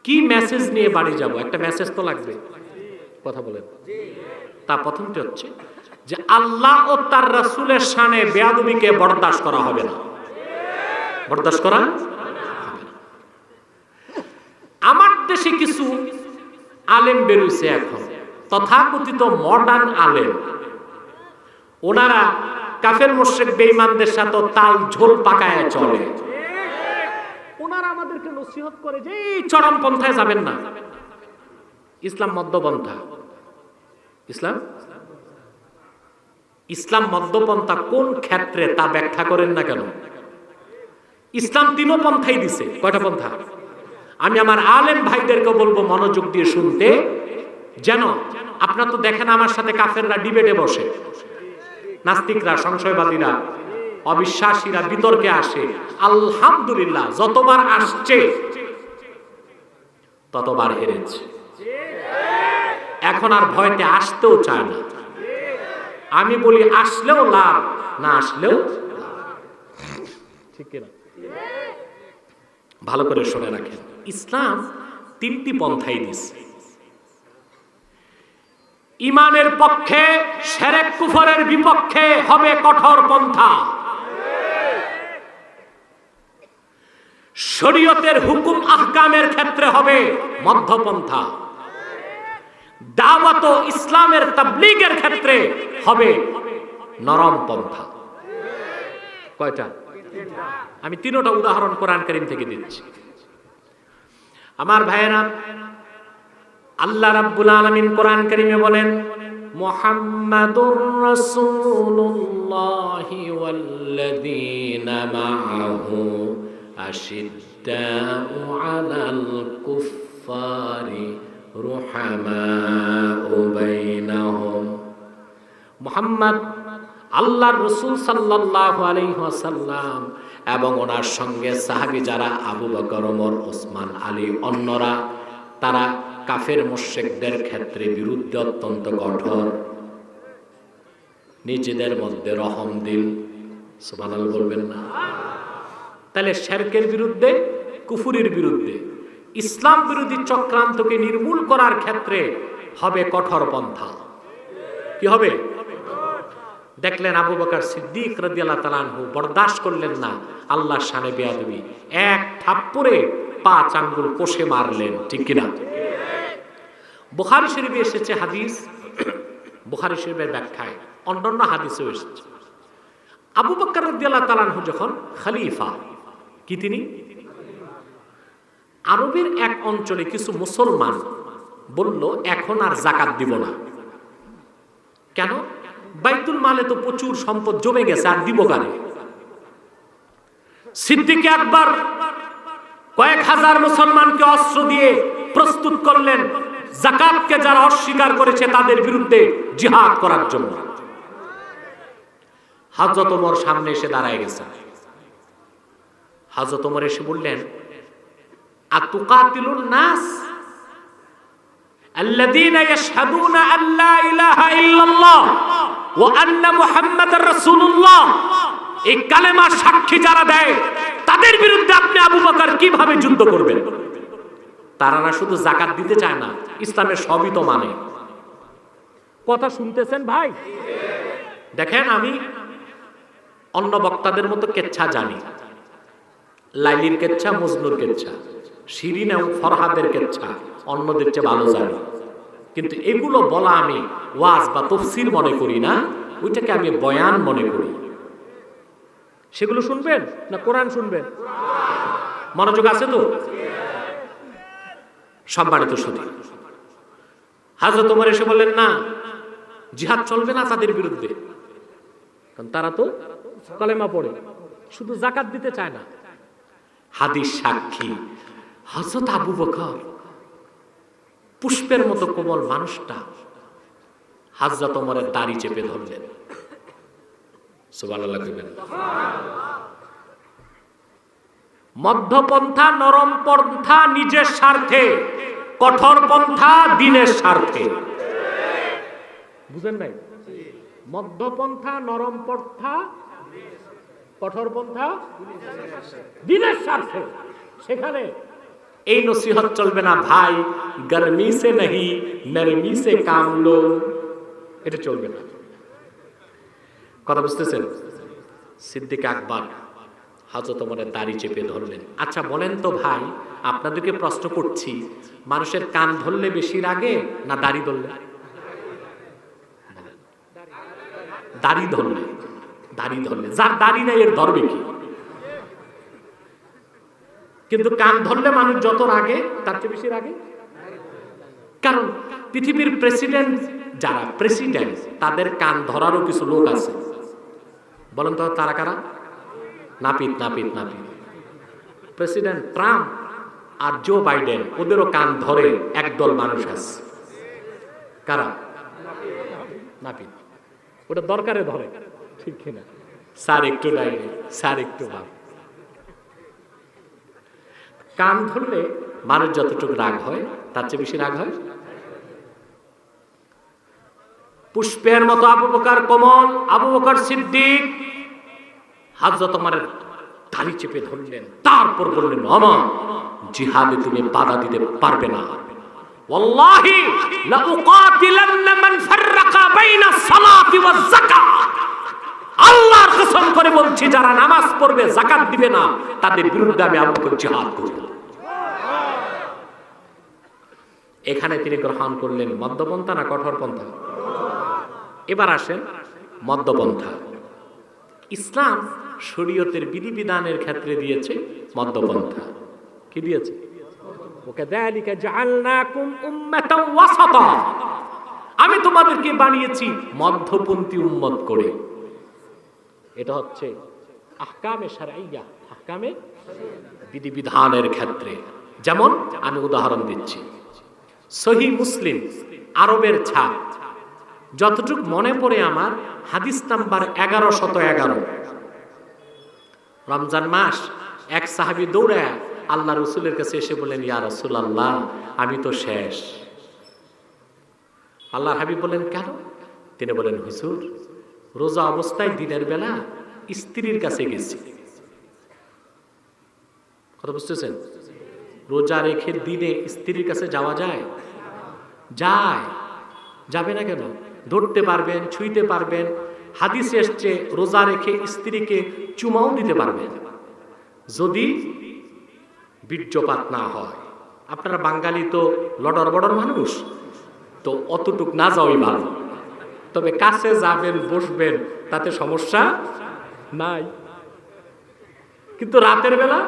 কি মেসেজ নিয়ে বাড়ি যাব? একটা মেসেজ তো লাগবে, কথা বলেন। তা প্রথমটি হচ্ছে যে আল্লাহ ও তার রাসূলের শানে বেয়াদবিকে বরদাস্ত করা হবে না। বরদাস্ত করা হবে না। আমার দেশে কিছু আলেম বেরোইছে এখন, তথাকথিত মডার্ন আলেম। ওনারা কাফের মুশরিক বেঈমানদের সাথে তাল ঝোল পাকায় চলে। ওনারা আমাদেরকে নসিহত করে যে চরম পন্থায় যাবেন না, ইসলাম মধ্যপন্থা। ইসলাম মধ্যপন্থা কোন ক্ষেত্রে তা ব্যাখ্যা করেন না কেন? ইসলাম তিনও পন্থাই দিছে। কয়টা পন্থা? আমি আমার আলেম ভাইদেরকে বলবো মনোযোগ দিয়ে শুনতে, যেন আপনারা তো দেখেন আমার সাথে কাফেররা ডিবেটে বসে, নাস্তিকরা, সংশয়বাদীরা, অবিশ্বাসীরা বিতর্কে আসে। আলহামদুলিল্লাহ যতবার আসছে ততবার হেরেছে। এখন আর ভয়তে আসতেও চায় না। আমি বলি আসলেও লাভ, না আসলেও ঠিক না। ভালো করে শুনে রাখেন, ইসলাম তিনটি পন্থাই দিচ্ছে। ইমানের পক্ষে, শিরক কুফরের বিপক্ষে হবে কঠোর পন্থা। শরীয়তের হুকুম আহকামের ক্ষেত্রে হবে মধ্যপন্থা। দাওয়াত ও ইসলামের তাবলীগের ক্ষেত্রে হবে নরম পন্থা। কয়টা? আমি তিনটা উদাহরণ কোরআন কারীম থেকে দিচ্ছি। আমার ভাইয়েরা, আল্লাহ রাব্বুল আলামিন কোরআন কারীমে বলেন, মুহাম্মাদুর রাসূলুল্লাহি ওয়াল্লাযীনা মাআহু আশিদ্দাউ আলাল কুফফারি রুহামাউ বাইনাহুম। মুহাম্মদ আল্লাহর রাসূল সাল্লাল্লাহু আলাইহি ওয়াসাল্লাম এবং ওনার সঙ্গে সাহাবী যারা আবু বকর, ওমর, ওসমান, আলী, অন্যরা, তারা কাফের মুশরিকদের ক্ষেত্রে বিরুদ্ধে অত্যন্ত কঠোর, নিজেদের মধ্যে রহম দিল। সুবহানাল্লাহ বলবেন না? তাহলে শিরকের বিরুদ্ধে, কুফরির বিরুদ্ধে, ইসলাম বিরোধী চক্রান্তকে নির্মূল করার ক্ষেত্রে হবে কঠোর পন্থা। কি হবে? দেখলেন আবু বকর সিদ্দিক রাদিয়াল্লাহু তাআলা আনহু বরদাস্ত করলেন না আল্লাহর শানে বেয়াদবি, এক থাপ্পড়ে 5 আঙ্গুল কষে মারলেন। ঠিক কিনা? বুখারী শরীফে এসেছে হাদিস, বুখারী শরীফের ব্যাখ্যায় অন্যান্য হাদিসেও এসেছে। আবু বকর রাদিয়াল্লাহু তাআলা আনহু যখন খলিফা, কি তিনি? আরবের এক অঞ্চলে কিছু মুসলমান বলল এখন আর যাকাত দিব না। কেন? বাইতুল মালে তো প্রচুর সম্পদ জমে গেছে, আর দিব কারে? সিদ্দিক আকবর কয়েক হাজার মুসলমানকে অস্ত্র দিয়ে প্রস্তুত করলেন যাকাতকে যারা অস্বীকার করেছে তাদের বিরুদ্ধে জিহাদ করার জন্য। হযরত ওমর সামনে এসে দাঁড়ায় গেছে। হযরত ওমর এসে বললেন, আতুকাতিলুন নাস আল্লাযীনা ইয়াশহাদুনা আল্লা ইলাহা ইল্লাল্লাহ ওয়া আন্না মুহাম্মাদার রাসূলুল্লাহ, এই কালেমার সাক্ষী যারা দেয় তাদের বিরুদ্ধে আপনি আবু বকর কিভাবে যুদ্ধ করবেন? তারা না শুধু যাকাত দিতে চায় না, ইসলামের সবই তো মানে। কথা শুনতেছেন ভাই? দেখেন, আমি অন্য বক্তাদের মতো কেচ্ছা জানি, লাইলির কেচ্ছা, মজনুর কেচ্ছা, শিরিন এবং ফরহাদের কেচ্ছা অন্যদের চেয়ে ভালো জানি। কিন্তু এগুলো বলা আমি ওয়াজ বা তফসির মনে করি না, ওইটাকে আমি বয়ান মনে করি। সেগুলো শুনবেন না কোরআন শুনবেন? মনোযোগ আছে তো? সম্মানিত শুধু হযরত ওমর এসে বললেন, না, জিহাদ চলবে না তাদের বিরুদ্ধে, কারণ তারা তো কালেমা পড়ে, শুধু যাকাত দিতে চায় না। হাদিস সাক্ষী হযরত আবু বকর, পুষ্পের মতো কোমল মানুষটা হযরত ওমরের দাড়ি চেপে ধরলেন। সুবহানাল্লাহ কইবেন। মধ্যপন্থা, নরম পন্থা নিজের স্বার্থে, কঠোর পন্থা দিনের স্বার্থে। বুঝেন নাই? মধ্যপন্থা, নরম পন্থা, কঠোর পন্থা দিনের স্বার্থে। সেখানে এই নসিহত চলবে না, ভাই গরমি সে নহি নরমি সে কাম লো, এটা চলবে না। কথা বুঝতেছেন? সিদ্দিক আকবর হযরত ওমরের দাড়ি চেপে ধরলেন। আচ্ছা বলেন তো ভাই, আপনাদেরকে প্রশ্ন করছি, মানুষের কান ধরলে বেশি রাগে না দাড়ি ধরলে? দাড়ি ধরলে। দাড়ি ধরলে, যার দাড়ি নাই এর ধরবে কি? কিন্তু কান ধরলে মানুষ যত রাগে তার চেয়ে বেশি রাগে। কারণ পৃথিবীর প্রেসিডেন্ট, যারা প্রেসিডেন্ট, তাদের কান ধরারও কিছু লোক আছে। বলেন তো তারা কারা? নাপিত নাপিত নাপিত। প্রেসিডেন্ট ট্রাম্প আর জো বাইডেন, ওদেরও কান ধরে একদল মানুষ আছে। কারা? নাপিত। ওটা দরকারে ধরে, ঠিক কিনা? স্যার একটু ডাইনে, স্যার একটু ভাব। কান ধরলে মানুষ যতটুকু রাগ হয় তার চেয়ে বেশি রাগ হয়। পুষ্পের মতো আবু বকর কোমল, আবু বকর সিদ্দিক হযরত ওমরের দাড়ি চেপে ধরলেন, তারপর বললেন, ওমর, জিহাদে তুমি বাধা দিতে পারবে না। ওয়াল্লাহি লা উকাতিলান্না মান ফাররাকা বাইনা সালাতি ওয়াজ যাকাত। আল্লাহর কসম করে বলছি, যারা নামাজ পড়বে যাকাত দিবে না, তাদের বিরুদ্ধে আমি আবু বকর জিহাদ করব। এখানে তিনি গ্রহণ করলেন মধ্যপন্থা না কঠোর পন্থা? এবার আসেন মধ্যপন্থা। ইসলাম শরীয়তের বিধিবিধানের ক্ষেত্রে দিয়েছে মধ্যপন্থা। কি দিয়েছে? ওয়াকাযালিকা জাআলনাকুম উম্মাতাও ওয়াসাতা, আমি তোমাদেরকে বানিয়েছি মধ্যপন্থী উম্মত করে। এটা হচ্ছে আহকামে শারঈয়া, আহকামে বিধিবিধানের ক্ষেত্রে। যেমন আমি উদাহরণ দিচ্ছি, সহিহ মুসলিম আরবের ছাপ, যতটুকু মনে পড়ে আমার, হাদিস নাম্বার 1111। রমজান মাস, এক সাহাবী দৌড়ে আল্লাহ রসুলের কাছে এসে বলেন, ইয়া রাসূলুল্লাহ, আমি তো শেষ। আল্লাহর হাবিব বলেন, কেন? তিনি বলেন, হুজুর, রোজা অবস্থায় দিনের বেলা স্ত্রীর কাছে গেছি। কথা বুঝতেছেন? রোজা রেখে দিনে স্ত্রীর কাছে যাওয়া যায়? যায়। যাবে না কেন? ধরতে পারবেন, ছুঁইতে পারবেন। হাদিসে এসছে রোজা রেখে স্ত্রীকে চুমাও দিতে পারবেন, যদি বীর্যপাত না হয়। আপনারা বাঙালি তো লডর বডর মানুষ, তো অতটুক না যাওয়াই ভালো। তবে কাছে যাবেন, বসবেন, তাতে সমস্যা নাই। কিন্তু রাতের বেলা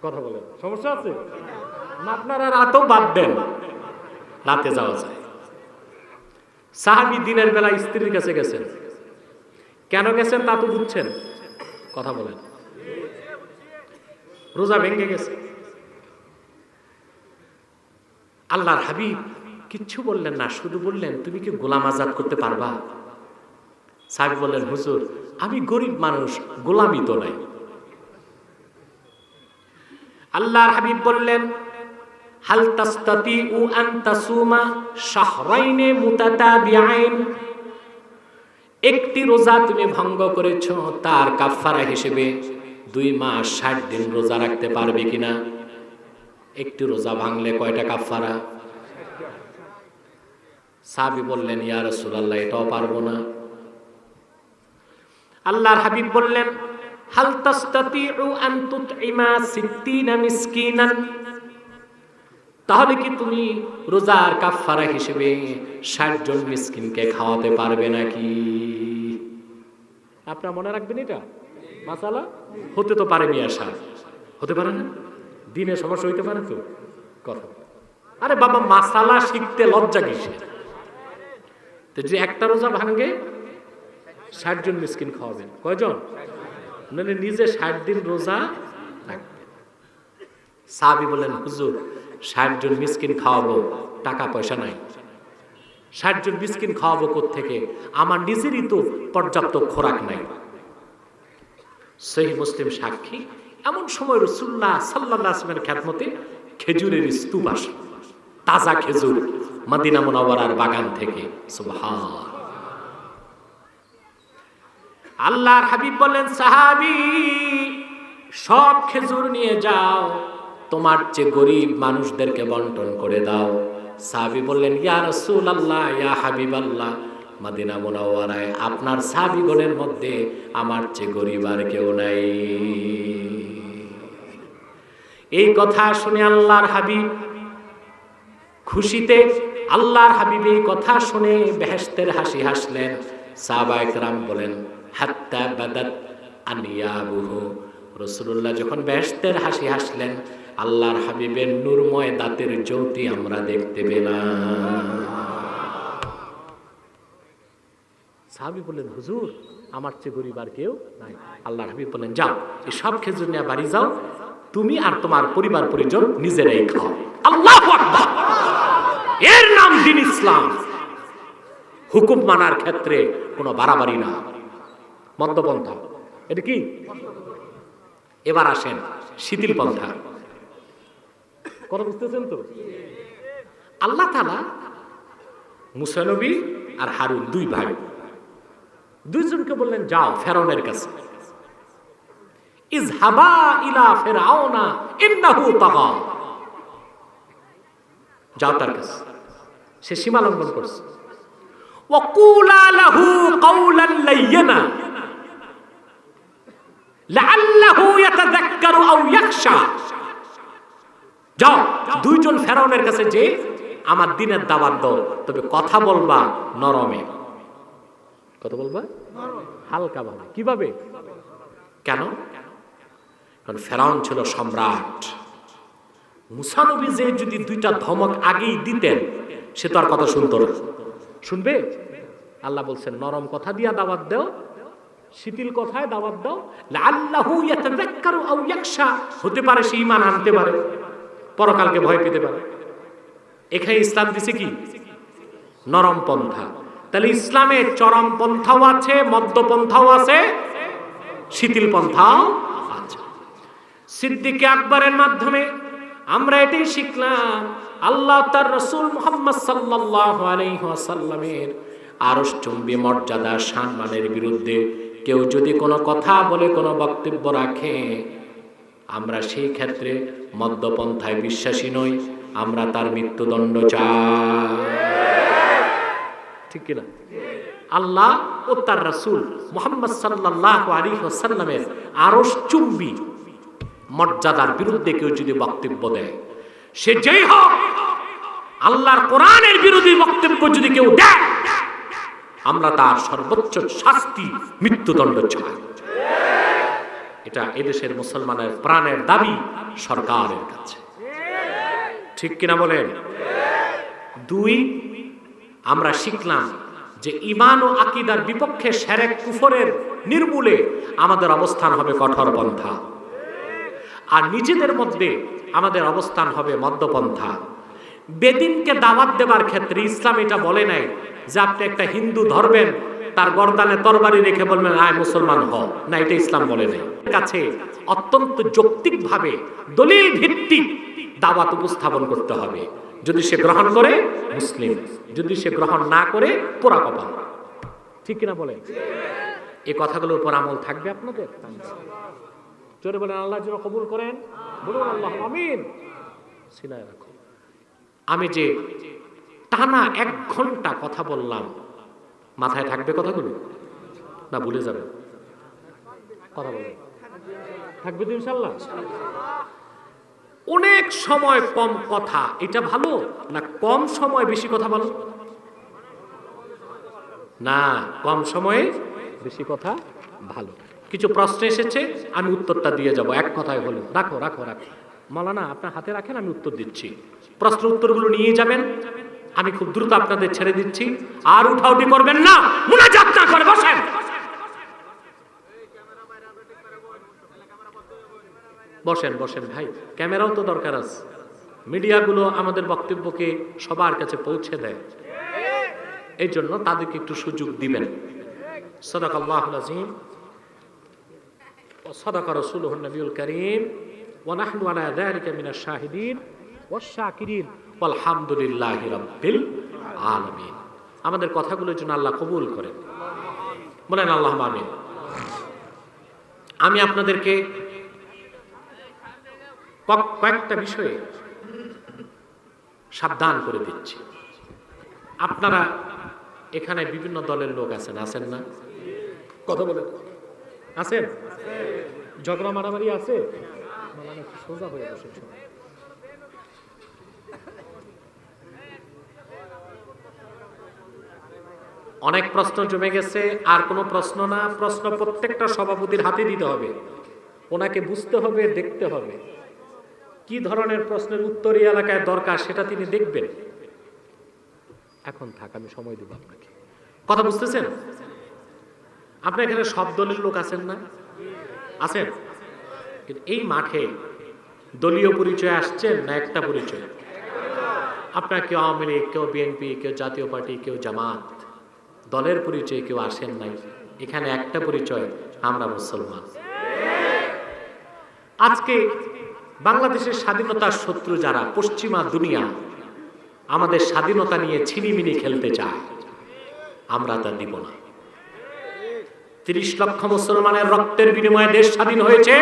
কথা বলেন, সমস্যা আছে না? আপনারা রাতও বাদ দেন, রাতে যাওয়া যায়। সাহাবী দিনের বেলা স্ত্রীর কাছে গেছেন। কেন গেছেন তা তো বুঝছেন? কথা বলেন। রোজা ভেঙে গেছে। আল্লাহর হাবিব কিচ্ছু বললেন না, শুধু বললেন, তুমি কি গোলাম আজাদ করতে পারবা? সাহাবী বললেন, হুজুর, আমি গরিব মানুষ, গোলামি তো নাই। আল্লাহর হাবিব বললেন, হাল তাস্তাতিউ আন তাসুমা শাহরাইনে মুতাতাবিআইন, একটি রোজা তুমি ভঙ্গ করেছো, তার কাফারা হিসেবে 2 মাস 60 দিন রোজা রাখতে পারবে কিনা? একটি রোজা ভাঙলে কয়টা কাফারা? সাহাবী বললেন, ইয়া রাসূলুল্লাহ, এটাও পারবো না। আল্লাহর হাবিব বললেন, হাল তাস্তাতিউ আন তুতইমা 60 মিসকিনান, তাহলে কি তুমি রোজার কাফারা হিসেবে 60 জন মিসকিনকে খাওয়াতে পারবে নাকি? আপনারা মনে রাখবেন, এটা মাসালা হতে তো পারে, মিয়া সাহেব হতে পারে না, দিনে সমস্যা হইতে পারে তো কথা। আরে বাবা, মাসালা শিখতে লজ্জা কিসের? তো যে একটা রোজা ভাঙ্গে 60 জন মিসকিন খাওয়াবেন, কয়জন? মানে নিজে 60 দিন রোজা থাকবেন। সাহাবী বলেন, হুজুর 60 জন মিসকিন খাওয়াবো, টাকা পয়সা নাই। 60 জন মিসকিন খাওয়াবো কোত্থেকে? আমার নিজেরই তো পর্যাপ্ত খোরাক নাই। সহিহ মুসলিম সাক্ষী। এমন সময় রাসূলুল্লাহ সাল্লাল্লাহু আলাইহি ওয়াসাল্লামের খেদমতে খেজুরের স্তূপ আসে, তাজা খেজুর মদিনা মুনাওয়ারার বাগান থেকে। সুবহান। আল্লাহর হাবিব বলেন, সাহাবী সব খেজুর নিয়ে যাও, তোমার চেয়ে গরিব মানুষদেরকে বন্টন করে দাও। সাহাবী বললেন, ইয়া রাসূলুল্লাহ, ইয়া হাবিবাল্লাহ, মদিনা মুনাওয়ারায় আপনার সাহাবীগণের মধ্যে আমার চেয়ে গরিব আর কেউ নাই। এই কথা শুনে আল্লাহর হাবিব খুশিতে, আল্লাহর হাবিব এই কথা শুনে বেহেশতের হাসি হাসলেন। সাহাবায়ে কেরাম বলেন, হাত্তা বাদাত আনিয়াবুহু, রাসূলুল্লাহ যখন বেহেশতের হাসি হাসলেন, আল্লাহর হাবিবের নূরময় দাঁতের জ্যোতি আমরা দেখতে পেলাম। সাহাবী বললেন, হুজুর আমার চেয়ে গরিব আর কেউ নাই। আল্লাহর হাবিব বলেন, যাও এই সব খেজুর নিয়ে বাড়ি যাও, তুমি আর তোমার পরিবার পরিজন নিজেরাই খাও। আল্লাহু আকবার। এর নাম দ্বীন ইসলাম। হুকুম মানার ক্ষেত্রে কোনো বাড়াবাড়ি না, মধ্যপন্থা। এটা কি? এবার আসেন শিথিল পন্থা। কথা বুঝতেছেন তো? আল্লাহ তাআলা মুসা নবী আর হারুন দুই ভাই, দুইজনকে বললেন, যাও ফেরাউনের কাছে, ইযহাবা ইলা ফিরআউনা ইন্নাহু তাগা, যাও তার কাছে, সে সীমা লঙ্ঘন করছে। ওয়া কুলা লাহু কাওলান লাইয়িনা লাআল্লাহু ইয়াতাযাক্কারু আও ইয়াখশা। যাও দুইজন ফেরাউনের কাছে যে আমার দ্বীনের দাওয়াত দাও, তবে কথা বলবা নরমে। কথা বলবা হালকা ভাবে। কিভাবে? কেন? কারণ ফেরাউন ছিল সম্রাট। মুসা নবী যে যদি দুইটা ধমক আগেই দিতেন, সে তো আর কথা শুনতো না। শুনবে? আল্লাহ বলছেন, নরম কথা দিয়া দাওয়াত দাও, শিথিল কথায় দাওয়াত দাও। লাআল্লাহু ইয়াতাযাক্কারু আও ইয়াখশা, হতে পারে সে ঈমান আনতে পারে, পরকালকে ভয় পেতে পারে। এখানে ইসলাম দিছে কি? নরম পন্থা। তাহলে ইসলামে চরম পন্থাও আছে, মধ্যপন্থাও আছে, শিথিল পন্থাও আছে। সিদ্দিক আকবরের মাধ্যমে আমরা এটাই শিখলাম, আল্লাহ তার রাসূল মুহাম্মদ সাল্লাল্লাহু আলাইহি ওয়াসাল্লামের আরশচুম্বী মর্যাদা সম্মানের বিরুদ্ধে কেউ যদি কোনো কথা বলে, কোনো বক্তব্য রাখে, আমরা সেই ক্ষেত্রে মধ্যপন্থায় বিশ্বাসী নই, আমরা তার মৃত্যুদণ্ড চাই। ঠিক কিনা? আল্লাহ ও তার রাসূল মুহাম্মদ সাল্লাল্লাহু আলাইহি ওয়াসাল্লামের আরশচুম্বী মর্যাদার বিরুদ্ধে কেউ যদি বক্তব্য দেয়, সে যেই হোক, আল্লাহর কোরআনের বিরোধী বক্তব্য যদি কেউ দেয়, আমরা তার সর্বোচ্চ শাস্তি মৃত্যুদণ্ড চাই। এটা এদেশের মুসলমানের প্রাণের দাবি সরকারের কাছে। ঠিক কিনা বলেন? দুই, আমরা শিখলাম যে ঈমান ও আকীদার বিপক্ষে শিরক কুফরের নির্মূলে আমাদের অবস্থান হবে কঠোর পন্থা, আর নিজেদের মধ্যে আমাদের অবস্থান হবে মধ্যপন্থা। বেদিনকে দাওয়াত দেবার ক্ষেত্রে ইসলাম এটা বলে নাই যে আপনি একটা হিন্দু ধরবেন, তার গর্দানে তরবারি রেখে বলবেন আয় মুসলমান হও, না, এটা ইসলাম বলে নাই। কাছে অত্যন্ত যৌক্তিকভাবে দলিল ভিত্তিক দাওয়াত উপস্থাপন করতে হবে। যদি সে গ্রহণ করে মুসলিম, যদি সে গ্রহণ না করে পোড়া কপাল। ঠিক কিনা বলে? এই কথাগুলোর উপর আমল থাকবে আপনাদের। জোরে বলেন আল্লাহ যেন কবুল করেন, বলুন আল্লাহ আমিন। সিনায় রাখো। আমি যে টানা 1 ঘন্টা কথা বললাম, মাথায় থাকবে কথাগুলো না ভুলে যাবে? কথা বলেন, থাকবে তো ইনশাআল্লাহ? অনেক সময় কম কথা এটা ভালো না কম সময় বেশি কথা ভালো? না, কম সময়ে বেশি কথা ভালো। কিছু প্রশ্ন এসেছে, আমি উত্তরটা দিয়ে যাব, এক কথায় হলো। রাখো রাখো রাখো মাওলানা, আপনার হাতে রাখেন, আমি উত্তর দিচ্ছি। প্রশ্ন উত্তরগুলো নিয়ে যাবেন, আমি খুব দ্রুত আপনাদের ছেড়ে দিচ্ছি। আর উঠাউটি করবেন না, মুনাজাত না করে বসেন। বসেন বসেন ভাই, ক্যামেরাও তো দরকার আছে। মিডিয়াগুলো আমাদের বক্তব্যকে সবার কাছে পৌঁছে দেয়, এই জন্য তাদেরকে একটু সুযোগ দিবেন। সাদাকাল্লাহুল আযীম ওয়া সাদাকা রাসূলুহুন নবিয়ুল কারীম ওয়া নাহনু আলা যালিকা মিনাশ শাহিদিন ওয়াশ শাকিরিন ওয়ালহামদুলিল্লাহি রাব্বিল আলামিন। আমাদের কথাগুলোর জন্য আল্লাহ কবুল করেন, বলেন আল্লাহুম্মা আমিন। আমি আপনাদেরকে কয়েকটা বিষয়ে সাবধান করে দিচ্ছি। আপনারা এখানে বিভিন্ন দলের লোক আছেন, আছেন না? কথা বলেন, আছেন? ঝগড়া মারামারি আছে? সোজা হয়ে বসেছে। অনেক প্রশ্ন জমে গেছে, আর কোনো প্রশ্ন না। প্রশ্ন প্রত্যেকটা সভাপতির হাতে দিতে হবে, ওনাকে বুঝতে হবে, দেখতে হবে কি ধরনের প্রশ্নের উত্তর এই এলাকায় দরকার, সেটা তিনি দেখবেন। এখন থাক, আমি সময় দেব আপনাকে। কথা বুঝতেছেন? আপনার এখানে সব দলের লোক আছেন না? আছেন? কিন্তু এই মাঠে দলীয় পরিচয় আসছেন না একটা পরিচয়? আপনার কেউ আওয়ামী লীগ, কেউ বিএনপি, কেউ জাতীয় পার্টি, কেউ জামাত, দলের পরিচয় কেউ আসেন নাই। এখানে একটা পরিচয়, আমরা মুসলমান। আজকে বাংলাদেশের স্বাধীনতার শত্রু যারা, পশ্চিমা দুনিয়া আমাদের স্বাধীনতা নিয়ে ছিনিমিনি খেলতে চায়, আমরা তা দিব না। ৩০ লক্ষ মুসলমানের রক্তের বিনিময়ে দেশ স্বাধীন হয়েছে।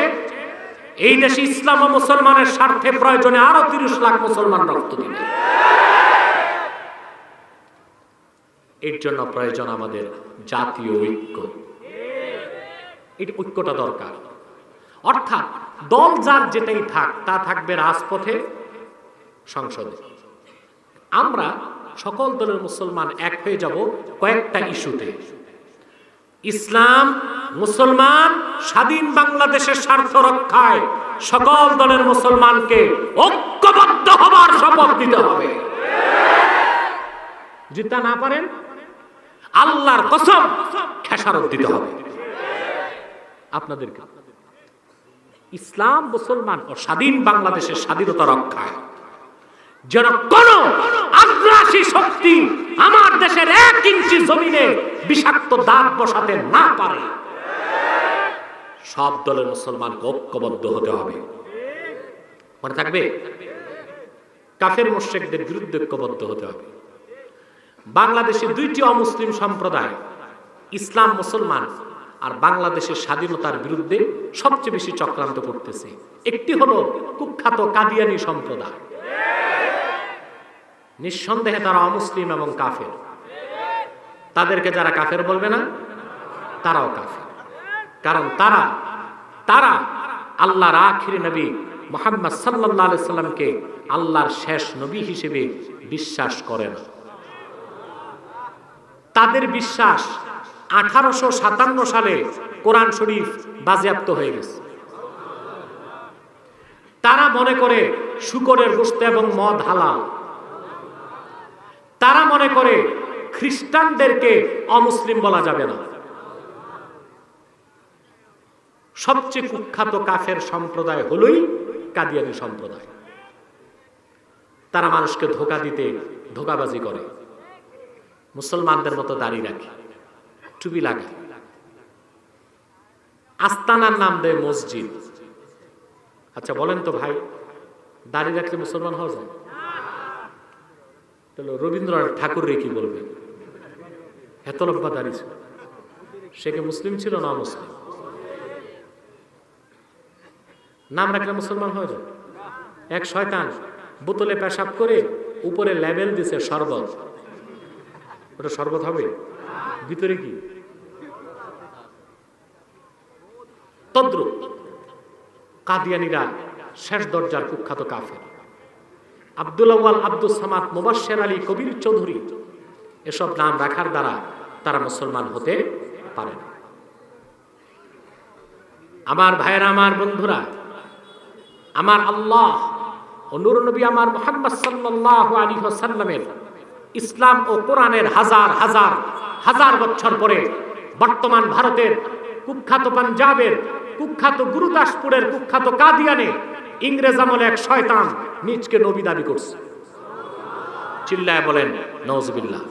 এই দেশে ইসলাম ও মুসলমানের স্বার্থে প্রয়োজনে আরো ৩০ লাখ মুসলমান রক্ত দিবে। এর জন্য প্রয়োজন আমাদের জাতীয় ঐক্য। এই ঐক্যটা দরকার। অর্থাৎ দল যার যেটাই থাক, তা থাকবে রাজপথে, সংসদে। আমরা সকল দলের মুসলমান এক হয়ে যাব কয়েকটা ইস্যুতে। ইসলাম, মুসলমান, স্বাধীন বাংলাদেশের স্বার্থ রক্ষায় সকল দলের মুসলমানকে ঐক্যবদ্ধ হবার শপথ দিতে হবে। যদি তা না পারেন, আল্লাহর কসম খেসারত দিতে হবে আপনাদেরকে। ইসলাম, মুসলমান ও স্বাধীন বাংলাদেশের স্বাধীনতা রক্ষায় যেন কোন আগ্রাসী শক্তি আমার দেশের 1 ইঞ্চি জমিনে বিষাক্ত দাগ বসাতে না পারে, সব দলের মুসলমানকে ঐক্যবদ্ধ হতে হবে। মনে থাকবে? কাফের মুশরিকদের বিরুদ্ধে ঐক্যবদ্ধ হতে হবে। বাংলাদেশে 2টি অমুসলিম সম্প্রদায়, ইসলাম, মুসলমান, আর বাংলাদেশের স্বাধীনতার বিরুদ্ধে সবচেয়ে বেশি চক্রান্ত করতেছে। একটি হলো কুখ্যাত কাদিয়ানি সম্প্রদায়। নিঃসন্দেহে তারা অমুসলিম এবং কাফের। তাদেরকে যারা কাফের বলবে না, তারাও কাফের। কারণ তারা আল্লাহর আখির নবী মুহাম্মদ সাল্লাল্লাহু আলাইহি সাল্লামকে আল্লাহর শেষ নবী হিসেবে বিশ্বাস করে না। তাদের বিশ্বাস 1857 সালে কোরআন শরীফ বাজেয়াপ্ত হয়ে গেছে। তারা মনে করে শূকরের গোশত এবং মদ হালাল। তারা মনে করে খ্রিস্টানদেরকে অমুসলিম বলা যাবে না। সবচেয়ে কুখ্যাত কাফের সম্প্রদায় হলোই কাদিয়ানি সম্প্রদায়। তারা মানুষকে ধোঁকা দিতে ধোঁকাবাজি করে, মুসলমানদের মতো দাড়ি রাখে, টুপি লাগায়, আস্তানার নাম দেয় মসজিদ। আচ্ছা বলেন তো ভাই, দাড়ি রাখলে মুসলমান হওয়া যায়? তাহলে রবীন্দ্রনাথ ঠাকুরের কি বলবে? এত লম্বা দাড়ি ছিল, সে কি মুসলিম ছিল না মুসলিম? নাম রাখলে মুসলমান হয়ে যায়? এক শয়তান বোতলে পেশাব করে উপরে লেবেল দিছে শরবত। ওটা শরবত হবে? ভিতরে কি? তদ্রুপ কাদিয়ানীরা শেষ দরজার কুখ্যাত কাফের। আব্দুল আউয়াল, আব্দুল সামাদ, মুবাশশির আলী, কবির চৌধুরী এসব নাম রাখার দ্বারা তারা মুসলমান হতে পারে না। আমার ভাইয়েরা, আমার বন্ধুরা, আমার আল্লাহ ও নূর নবী আমার মুহাম্মদ সাল্লাল্লাহু আলাইহি ওয়াসাল্লামের ইসলাম ও কোরআনের হাজার হাজার হাজার বছর পরে বর্তমান ভারতের কুখ্যাত পাঞ্জাবের কুখ্যাত গুরুদাসপুরের কুখ্যাত কাদিয়ানে ইংরেজ আমলে এক শয়তান নিজকে নবী দাবি করছে। চিল্লায় বলেন নাউজুবিল্লাহ।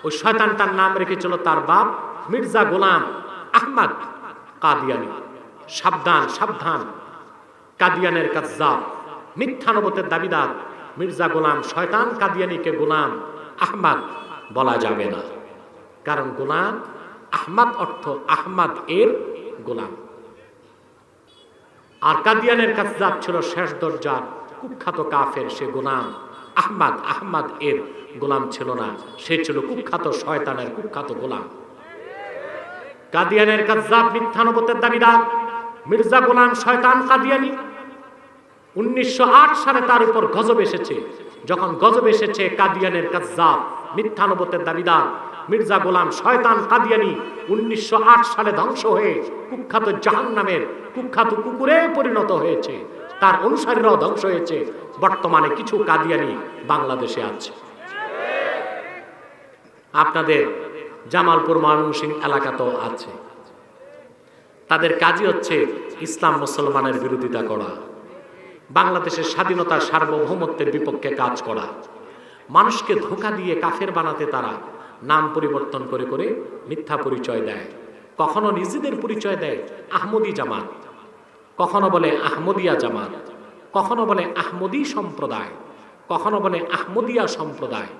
ওই শয়তানটার নাম রেখেছিল তার বাপ মির্জা গোলাম আহমদ কাদিয়ানী। সাবধান, সাবধান, কাদিয়ানের কাজ্জাব, মিথ্যা নবুয়তের দাবিদার মির্জা গোলাম শয়তান কাদিয়ানীকে গোলাম আহমদ বলা যাবে না, কারণ গোলাম আহমদ অর্থ আহমদ এর গোলাম। আর কাদিয়ানের কাজ্জাব ছিল শেষ দরজার কুখ্যাত কাফের। সে গোলাম আহমদ, আহমদ এর গোলাম ছিল না, সে ছিল কুখ্যাত শয়তানের কুখ্যাত গোলাম। কাদিয়ানের কাজ্জাব মিথ্যা নবুয়তের দাবিদার মির্জা গোলাম শয়তান কাদিয়ানী 1908 সালে তার উপর গজব এসেছে। যখন গজব এসেছে, কাদিয়ানের কাজ্জাব মিথ্যা নবুয়তের দাবিদার মির্জা গোলাম শয়তান কাদিয়ানী 1908 সালে ধ্বংস হয়ে কুখ্যাত জাহান্নামের কুখ্যাত কুকুরে পরিণত হয়েছে। তার অনুসারীরাও ধ্বংস হয়েছে। বর্তমানে কিছু কাদিয়ানী বাংলাদেশে আছে। আপনাদের জামালপুর, ময়মনসিংহ এলাকাতেও আছে। তাদের কাজই হচ্ছে ইসলাম মুসলমানের বিরোধিতা করা, বাংলাদেশের স্বাধীনতা সার্বভৌমত্বের বিপক্ষে কাজ করা, মানুষকে ধোঁকা দিয়ে কাফের বানাতে তারা নাম পরিবর্তন করে করে মিথ্যা পরিচয় দেয়। কখনো নিজেদের পরিচয় দেয় আহমদী জামাত, কখনো বলে আহমদিয়া জামাত, কখনো বলে আহমদী সম্প্রদায়, কখনো বলে আহমদিয়া সম্প্রদায়,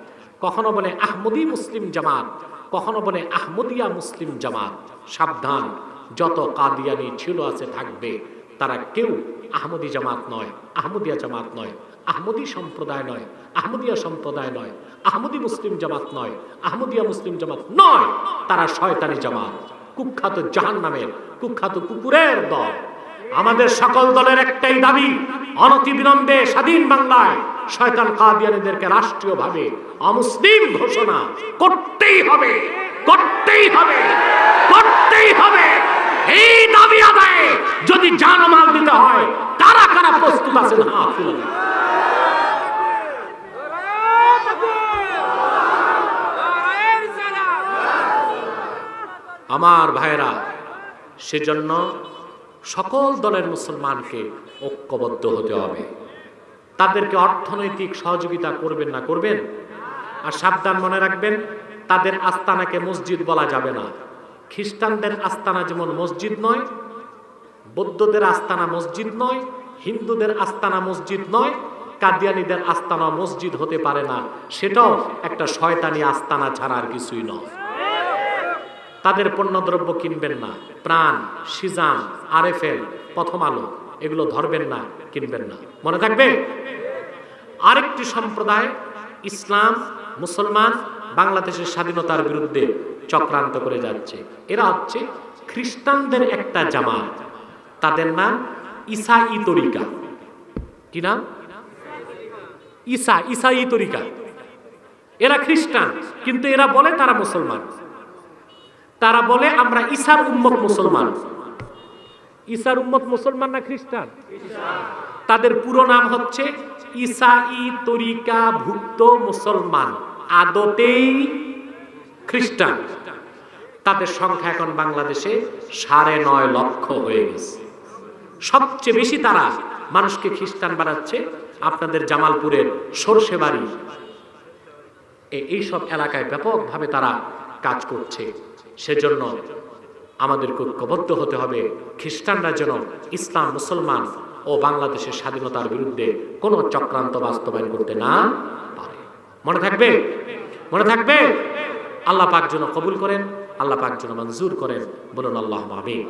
কখনো বলে আহমদী মুসলিম জামাত, কখনো বলে আহমদিয়া মুসলিম জামাত। সাবধান, যত কাদিয়ানি ছিল আছে থাকবে, তারা কেউ আহমদী জামাত নয়, আহমদিয়া জামাত নয়, আহমদী সম্প্রদায় নয়, আহমদিয়া সম্প্রদায় নয়, আহমদী মুসলিম জামাত নয়, আহমদিয়া মুসলিম জামাত নয়। তারা শয়তানি জামাত, কুখ্যাত জাহান্নামের কুখ্যাত কুকুরের দল। আমাদের সকল দলের একটাই দাবি, অনতিবিলম্বে স্বাধীন বাংলায় শয়তান কাদিয়ানীদেরকে রাষ্ট্রীয়ভাবে অমুসলিম ঘোষণা করতেই হবে, করতেই হবে, করতেই হবে। এই দাবি আদায়ে যদি জানমাল দিতে হয়, কারা কারা প্রস্তুত আছেন হাত তুলে? আমার ভাইরা, সেজন্য সকল দলের মুসলমানকে ঐক্যবদ্ধ হতে হবে। তাদেরকে অর্থনৈতিক সহযোগিতা করবেন না করবেন। আর সাবধান, মনে রাখবেন, তাদের আস্তানাকে মসজিদ বলা যাবে না। খ্রিস্টানদের আস্তানা যেমন মসজিদ নয়, বৌদ্ধদের আস্তানা মসজিদ নয়, হিন্দুদের আস্তানা মসজিদ নয়, কাদিয়ানীদের আস্তানা মসজিদ হতে পারে না। সেটাও একটা শয়তানি আস্তানা ছাড়া আর কিছুই নয়। তাদের পণ্যদ্রব্য কিনবেন না। প্রাণ, সিজান, আরএফএল, প্রথম আলো এগুলো ধরবেন না, কিনবেন না। মনে থাকবে, আরেকটি সম্প্রদায় ইসলাম মুসলমান বাংলাদেশের স্বাধীনতার বিরুদ্ধে চক্রান্ত করে যাচ্ছে। এরা হচ্ছে খ্রিস্টানদের একটা জামাত। তাদের নাম ঈসাই তরিকা। কি নাম? ঈসাই তরিকা। এরা খ্রিস্টান, কিন্তু এরা বলে তারা মুসলমান। তারা বলে আমরা ঈসার উম্মত মুসলমান। ঈসার উম্মত মুসলমান না খ্রিস্টান? তাদের পুরো নাম হচ্ছে ঈসাই তরিকা ভুক্ত মুসলমান, আদতেই খ্রিস্টান। তাদের সংখ্যা এখন বাংলাদেশে 9.5 লক্ষ হয়ে গেছে। সবচেয়ে বেশি তারা মানুষকে খ্রিস্টান বানাচ্ছে আপনাদের জামালপুরের সরষেবাড়ি, এইসব এলাকায় ব্যাপকভাবে তারা কাজ করছে। সেজন্য আমাদেরকে ঐক্যবদ্ধ হতে হবে। খ্রিস্টানরা যেন ইসলাম, মুসলমান ও বাংলাদেশের স্বাধীনতার বিরুদ্ধে কোনো চক্রান্ত বাস্তবায়ন করতে না পারে। মনে থাকবে, মনে থাকবে। আল্লাহ পাক যেন কবুল করেন, আল্লাহ পাক যেন মঞ্জুর করেন। বলুন আল্লাহুম্মা আমিন।